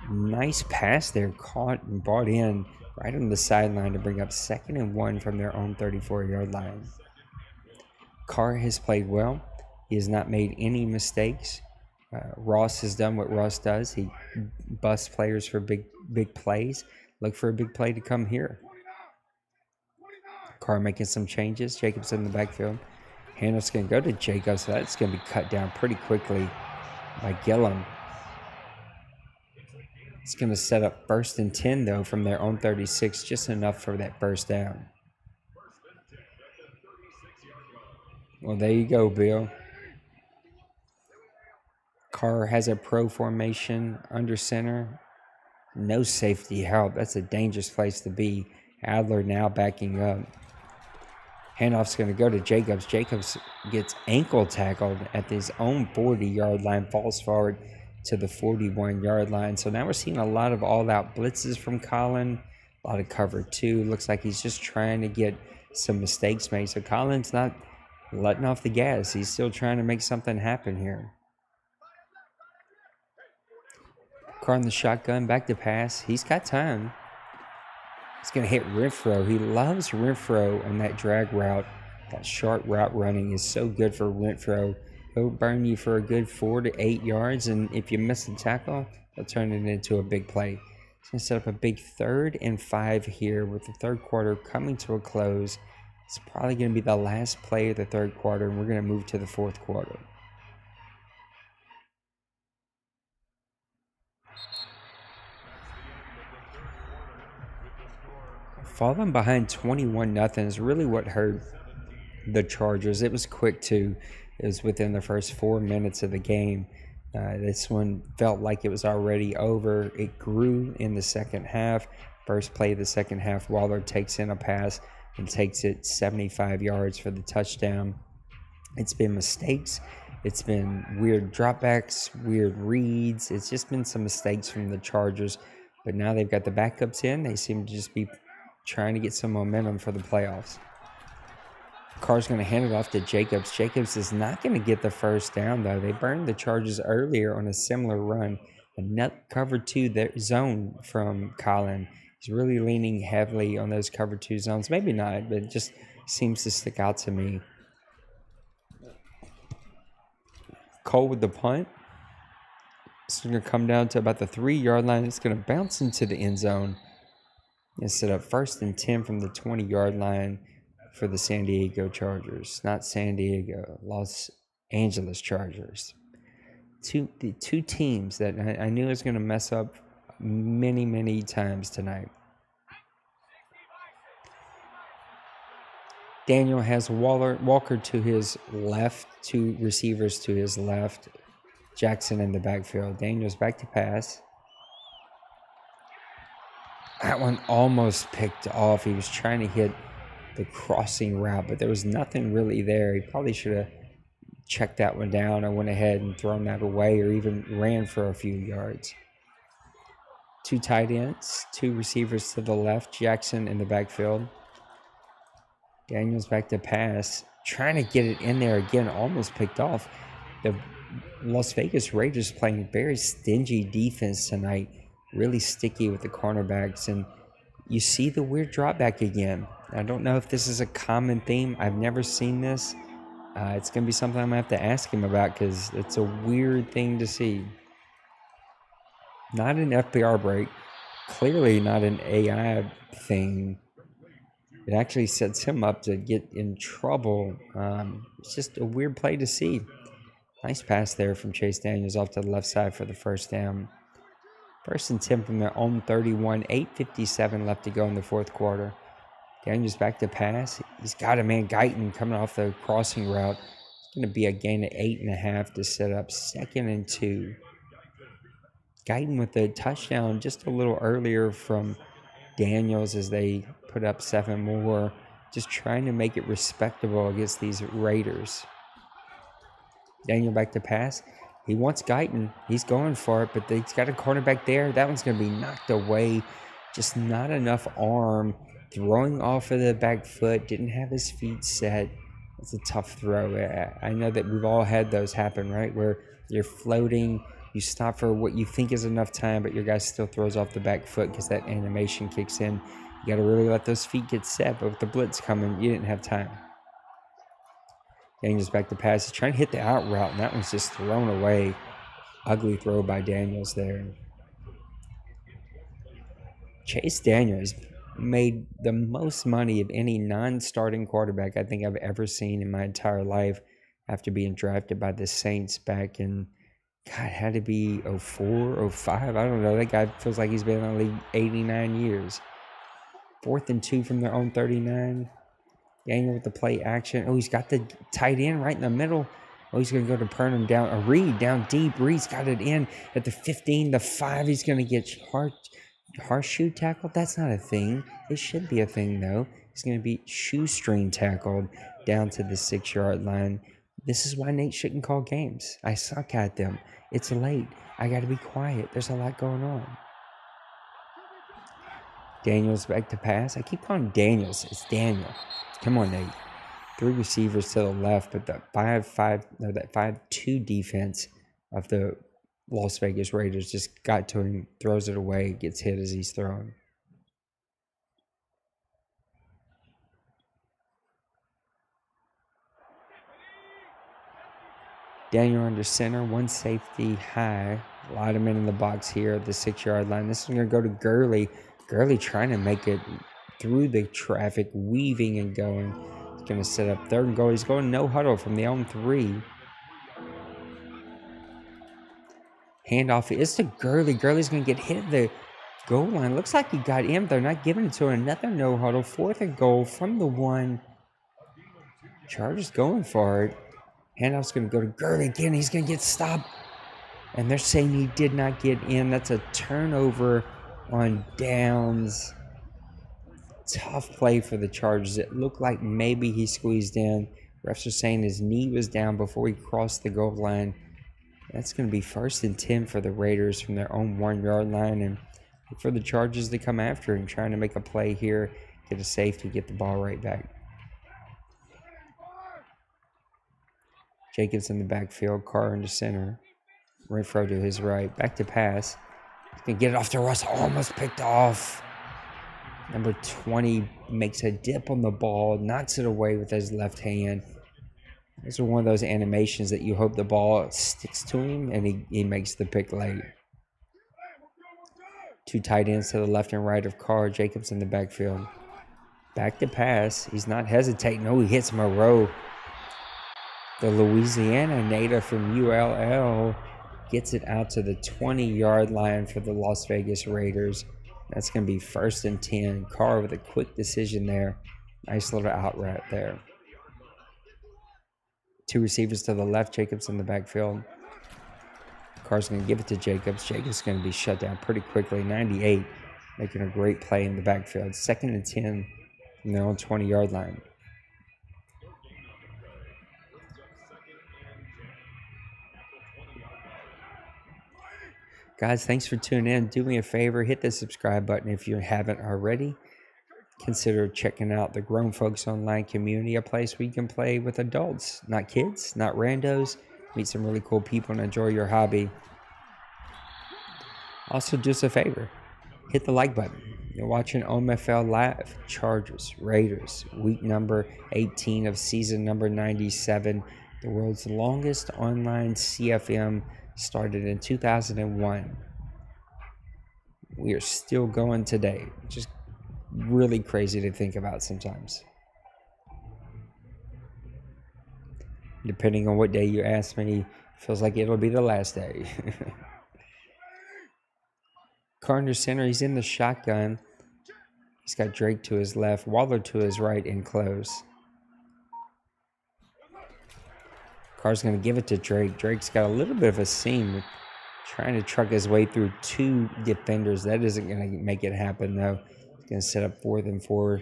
Nice pass there, caught and brought in right on the sideline to bring up 2nd and 1 from their own 34-yard line. Carr has played well. He has not made any mistakes. Ross has done what Ross does. He busts players for big plays. Look for a big play to come here. Carr making some changes. Jacobs in the backfield. Handoff's going to go to Jacobs, so that's going to be cut down pretty quickly by Gillum. It's going to set up 1st and 10, though, from their own 36, just enough for that first down. Well, there you go, Bill. Carr has a pro formation under center. No safety help. That's a dangerous place to be. Adler now backing up. Handoff's going to go to Jacobs. Jacobs gets ankle tackled at his own 40-yard line, falls forward to the 41-yard line. So now we're seeing a lot of all-out blitzes from Colin, a lot of cover two. Looks like he's just trying to get some mistakes made. So Colin's not letting off the gas. He's still trying to make something happen here. Carr in the shotgun, back to pass. He's got time. He's going to hit Renfro. He loves Renfro on that drag route. That short route running is so good for Renfro. He'll burn you for a good 4 to 8 yards, and if you miss the tackle, he'll turn it into a big play. He's going to set up a big 3rd and 5 here with the third quarter coming to a close. It's probably going to be the last play of the third quarter, and we're going to move to the fourth quarter. Falling behind 21-0 is really what hurt the Chargers. It was quick, too. It was within the first 4 minutes of the game. This one felt like it was already over. It grew in the second half. First play of the second half, Waller takes in a pass and takes it 75 yards for the touchdown. It's been mistakes. It's been weird dropbacks, weird reads. It's just been some mistakes from the Chargers. But now they've got the backups in. They seem to just be trying to get some momentum for the playoffs. Carr's going to hand it off to Jacobs. Jacobs is not going to get the first down, though. They burned the Chargers earlier on a similar run. A nut cover 2 zone from Colin. He's really leaning heavily on those cover 2 zones. Maybe not, but it just seems to stick out to me. Cole with the punt. It's going to come down to about the 3-yard line. It's going to bounce into the end zone and set up 1st and 10 from the 20-yard line for the San Diego Chargers. Not San Diego, Los Angeles Chargers. The two teams that I knew was going to mess up many, many times tonight. Daniel has Walker to his left, 2 receivers to his left. Jackson in the backfield. Daniel's back to pass. That one almost picked off. He was trying to hit the crossing route, but there was nothing really there. He probably should have checked that one down. I went ahead and thrown that away or even ran for a few yards. 2 tight ends, 2 receivers to the left, Jackson in the backfield. Daniels back to pass, trying to get it in there again, almost picked off. The Las Vegas Raiders playing very stingy defense tonight, really sticky with the cornerbacks, and you see the weird drop back again. I don't know if this is a common theme. I've never seen this. It's going to be something I'm going to have to ask him about because it's a weird thing to see. Not an FPR break. Clearly not an AI thing. It actually sets him up to get in trouble. It's just a weird play to see. Nice pass there from Chase Daniels off to the left side for the first down. 1st and 10 from their own 31. 8:57 left to go in the fourth quarter. Daniels back to pass. He's got a man, Guyton, coming off the crossing route. It's going to be a gain of 8.5 to set up 2nd and 2. Guyton with the touchdown just a little earlier from Daniels as they put up 7 more. Just trying to make it respectable against these Raiders. Daniel back to pass. He wants Guyton. He's going for it, but he's got a cornerback there. That one's going to be knocked away. Just not enough arm. Throwing off of the back foot. Didn't have his feet set. It's a tough throw. I know that we've all had those happen, right? Where you're floating. You stop for what you think is enough time, but your guy still throws off the back foot because that animation kicks in. You got to really let those feet get set, but with the blitz coming, you didn't have time. Daniels back to pass. He's trying to hit the out route, and that one's just thrown away. Ugly throw by Daniels there. Chase Daniels made the most money of any non-starting quarterback I think I've ever seen in my entire life after being drafted by the Saints back in, God, it had to be 04, 05. I don't know. That guy feels like he's been in the league 89 years. 4th and 2 from their own 39. Daniel with the play action. Oh, he's got the tight end right in the middle. Oh, he's going to go to Purnham down. Reed down deep. Reed's got it in at the 15, the 5. He's going to get horseshoe tackled. That's not a thing. It should be a thing, though. He's going to be shoestring tackled down to the 6-yard line. This is why Nate shouldn't call games. I suck at them. It's late. I got to be quiet. There's a lot going on. Daniels back to pass. I keep calling Daniels. It's Daniel. Come on, Nate. 3 receivers to the left, but that 5-2 defense of the Las Vegas Raiders just got to him, throws it away, gets hit as he's throwing. Daniel under center, 1 safety high. A lot of men in the box here at the 6-yard line. This is going to go to Gurley. Gurley trying to make it through the traffic, weaving and going. He's going to set up 3rd and goal. He's going no huddle from the own 3. Handoff. It's to Gurley. Gurley's going to get hit at the goal line. Looks like he got in. They're not giving it to him. Another no huddle. 4th and goal from the 1. Chargers going for it. Handoff's going to go to Gurley again. He's going to get stopped. And they're saying he did not get in. That's a turnover on downs. Tough play for the Chargers. It looked like maybe he squeezed in. Refs are saying his knee was down before he crossed the goal line. That's going to be 1st and 10 for the Raiders from their own 1-yard line. And for the Chargers to come after him, trying to make a play here, get a safety, get the ball right back. Jacobs in the backfield, Carr in the center. Renfro to his right. Back to pass. He's going to get it off to Russ. Almost picked off. Number 20 makes a dip on the ball, knocks it away with his left hand. These are one of those animations that you hope the ball sticks to him, and he makes the pick late. 2 tight ends to the left and right of Carr. Jacobs in the backfield. Back to pass. He's not hesitating. No, he hits Moreau. The Louisiana native from ULL gets it out to the 20-yard line for the Las Vegas Raiders. That's going to be 1st and 10. Carr with a quick decision there. Nice little out route there. 2 receivers to the left. Jacobs in the backfield. Carr's going to give it to Jacobs. Jacobs going to be shut down pretty quickly. 98. making a great play in the backfield. 2nd and 10 from their own 20-yard line. Guys, thanks for tuning in. Do me a favor, hit the subscribe button if you haven't already. Consider checking out the Grown Folks Online community, a place where you can play with adults, not kids, not randos. Meet some really cool people and enjoy your hobby. Also, just a favor, hit the like button. You're watching OMFL Live, Chargers, Raiders, week number 18 of season number 97. The world's longest online CFM started in 2001. We are still going today. Just really crazy to think about sometimes. Depending on what day you ask me, feels like it'll be the last day. Carter center, he's in the shotgun. He's got Drake to his left, Waller to his right, and close. Carr's going to give it to Drake. Drake's got a little bit of a seam, trying to truck his way through 2 defenders. That isn't going to make it happen, though. He's going to set up 4th and 4,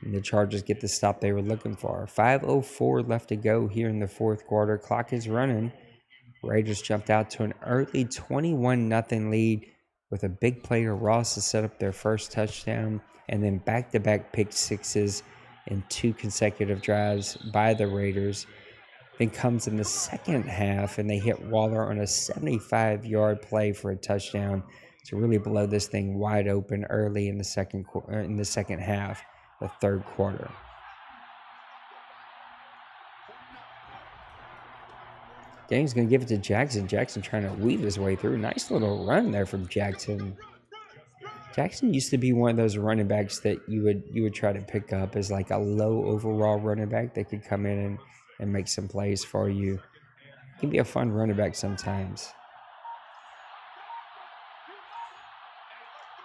and the Chargers get the stop they were looking for. 5:04 left to go here in the 4th quarter. Clock is running. Raiders jumped out to an early 21-0 lead with a big play to Ross to set up their first touchdown, and then back-to-back pick sixes in 2 consecutive drives by the Raiders. Then comes in the second half, and they hit Waller on a 75-yard play for a touchdown to really blow this thing wide open early in the second half, the 3rd quarter. Daniel's going to give it to Jackson. Jackson trying to weave his way through. Nice little run there from Jackson. Jackson used to be one of those running backs that you would try to pick up as like a low overall running back that could come in and make some plays for you. Can be a fun running back sometimes.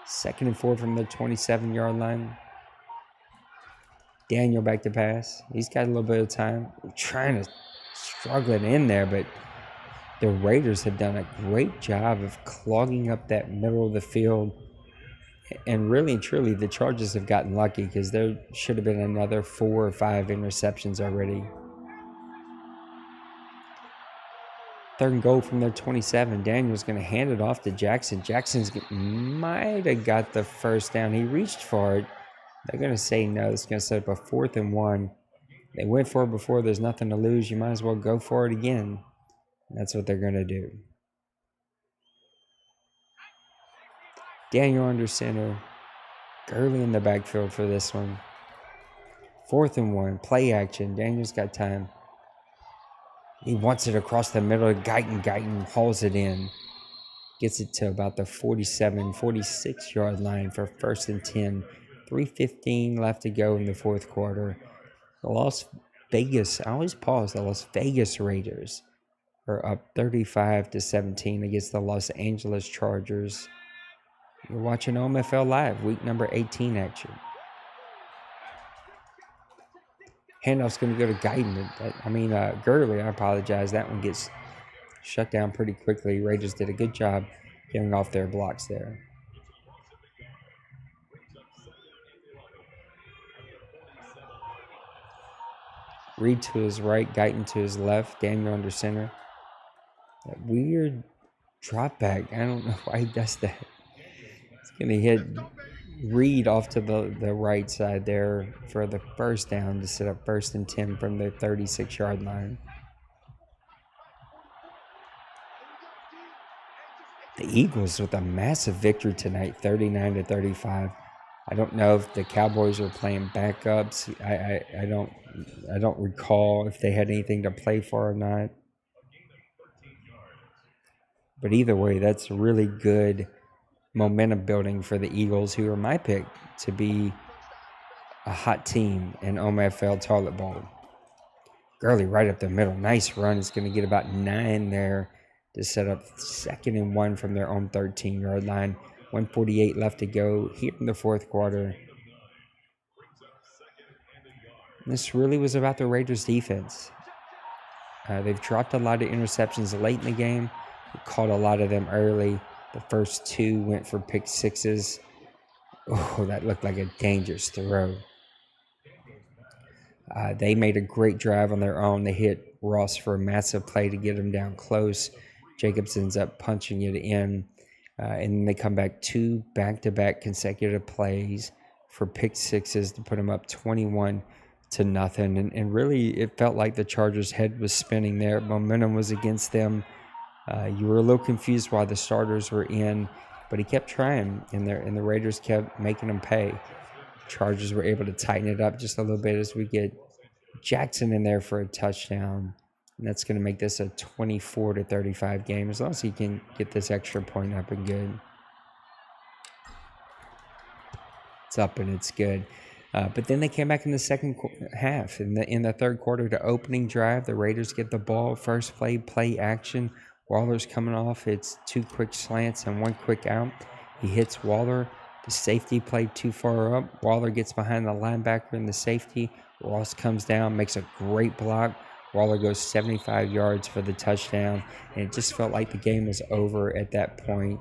2nd and 4 from the 27-yard line. Daniel back to pass. He's got a little bit of time. Struggling in there, but the Raiders have done a great job of clogging up that middle of the field. And really and truly, the Chargers have gotten lucky because there should have been another 4 or 5 interceptions already. 3rd and goal from their 27. Daniel's going to hand it off to Jackson. Jackson's might have got the first down. He reached for it. They're going to say no. It's going to set up a 4th and 1. They went for it before. There's nothing to lose. You might as well go for it again. That's what they're going to do. Daniel under center. Gurley in the backfield for this one. 4th and 1. Play action. Daniel's got time. He wants it across the middle. Guyton hauls it in. Gets it to about the 47, 46-yard line for 1st and 10. 3:15 left to go in the 4th quarter. The Las Vegas, I always pause, the Las Vegas Raiders are up 35-17 against the Los Angeles Chargers. You're watching OMFL Live, week number 18 action. Handoff's going to go to Gurley, I apologize. That one gets shut down pretty quickly. Raiders did a good job getting off their blocks there. Reed to his right, Guyton to his left, Daniel under center. That weird drop back. I don't know why he does that. It's going to hit Reed off to the right side there for the first down to set up 1st and 10 from the 36-yard line. The Eagles with a massive victory tonight, 39-35. I don't know if the Cowboys were playing backups. I don't recall if they had anything to play for or not. But either way, that's really good momentum building for the Eagles, who are my pick to be a hot team in OMFL Toilet Bowl. Gurley right up the middle. Nice run. It's going to get about 9 there to set up 2nd and 1 from their own 13-yard line. 1:48 left to go here in the 4th quarter. This really was about the Raiders' defense. They've dropped a lot of interceptions late in the game. We caught a lot of them early. The first 2 went for pick sixes. Oh, that looked like a dangerous throw. They made a great drive on their own. They hit Ross for a massive play to get him down close. Jacobs ends up punching it in. And then they come back 2 back-to-back consecutive plays for pick sixes to put them up 21-0. And really, it felt like the Chargers' head was spinning there. Momentum was against them. You were a little confused why the starters were in, but he kept trying, and the Raiders kept making them pay. Chargers were able to tighten it up just a little bit as we get Jackson in there for a touchdown. And that's going to make this a 24-35 game as long as he can get this extra point up and good. It's up and it's good. But then they came back in the second half. In the third quarter, the opening drive, the Raiders get the ball. First play action. Waller's coming off. It's 2 quick slants and 1 quick out. He hits Waller. The safety played too far up. Waller gets behind the linebacker in the safety. Ross comes down, makes a great block. Waller goes 75 yards for the touchdown. And it just felt like the game was over at that point.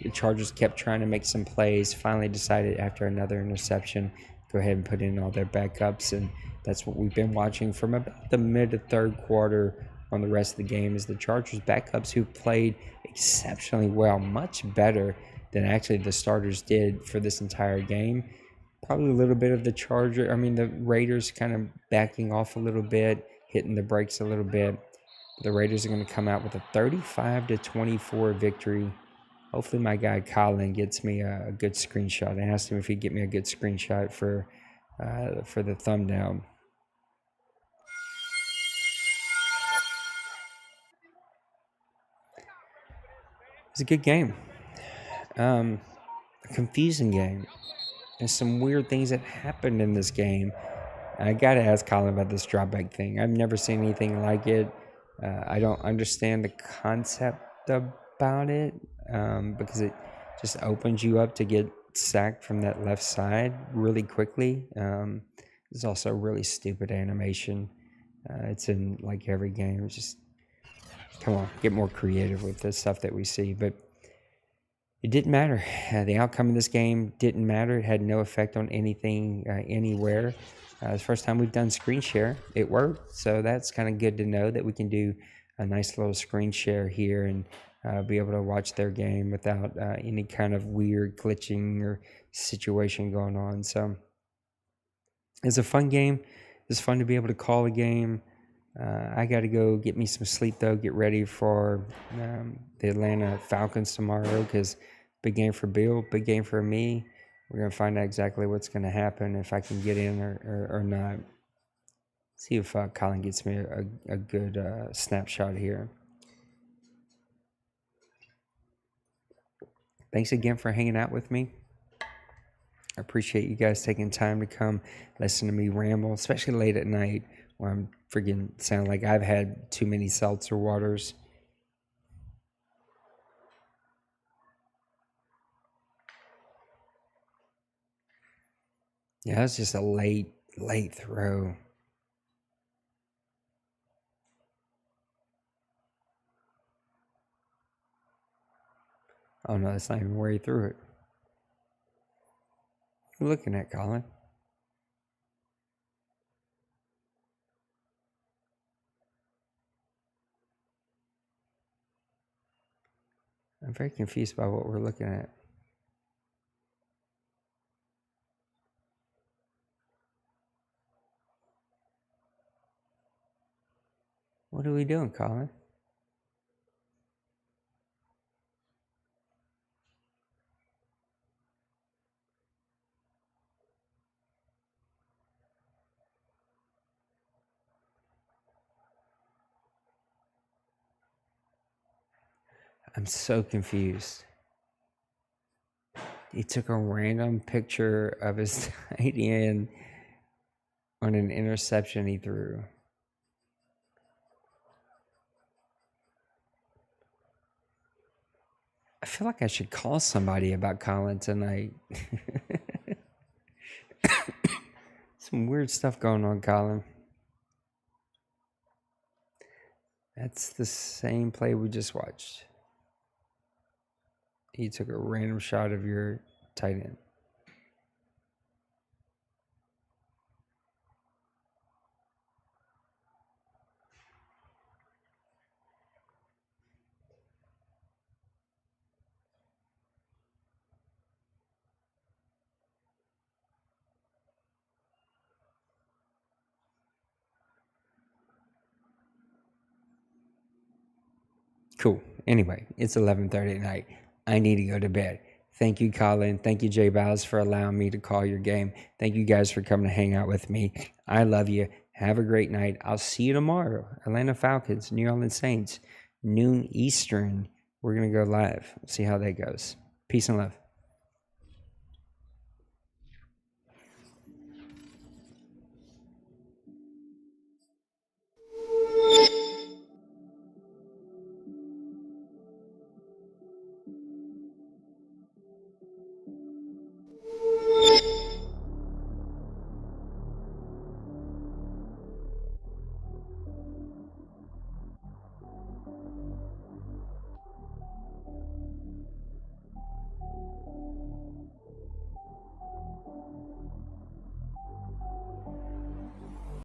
The Chargers kept trying to make some plays, finally decided after another interception, go ahead and put in all their backups. And that's what we've been watching from about the mid to third quarter on the rest of the game is the Chargers backups who played exceptionally well, much better than actually the starters did for this entire game. Probably a little bit of the Raiders kind of backing off a little bit, hitting the brakes a little bit. The Raiders are going to come out with a 35-24 victory. Hopefully my guy Colin gets me a good screenshot. I asked him if he'd get me a good screenshot for the thumbnail. It's a good game. A confusing game. There's some weird things that happened in this game. I got to ask Colin about this dropback thing. I've never seen anything like it. I don't understand the concept about it because it just opens you up to get sacked from that left side really quickly. It's also really stupid animation. It's in like every game. It's just, come on, get more creative with the stuff that we see. But it didn't matter. The outcome of this game didn't matter. It had no effect on anything anywhere. It's the first time we've done screen share. It worked, so that's kind of good to know that we can do a nice little screen share here and be able to watch their game without any kind of weird glitching or situation going on. So it's a fun game. It's fun to be able to call a game. I got to go get me some sleep, though, get ready for the Atlanta Falcons tomorrow because big game for Bill, big game for me. We're going to find out exactly what's going to happen, if I can get in or not. See if Colin gets me a good snapshot here. Thanks again for hanging out with me. I appreciate you guys taking time to come listen to me ramble, especially late at night where I'm freaking sound like I've had too many seltzer waters. Yeah, it's just a late throw. Oh no, that's not even where he threw it. What are you looking at, Colin? I'm very confused by what we're looking at. What are we doing, Colin? I'm so confused. He took a random picture of his tight end on an interception he threw. I feel like I should call somebody about Colin tonight. Some weird stuff going on, Colin. That's the same play we just watched. He took a random shot of your tight end. Cool. Anyway, it's 11:30 at night. I need to go to bed. Thank you, Colin. Thank you, JaBowles, for allowing me to call your game. Thank you guys for coming to hang out with me. I love you. Have a great night. I'll see you tomorrow. Atlanta Falcons, New Orleans Saints, noon Eastern. We're going to go live. See how that goes. Peace and love.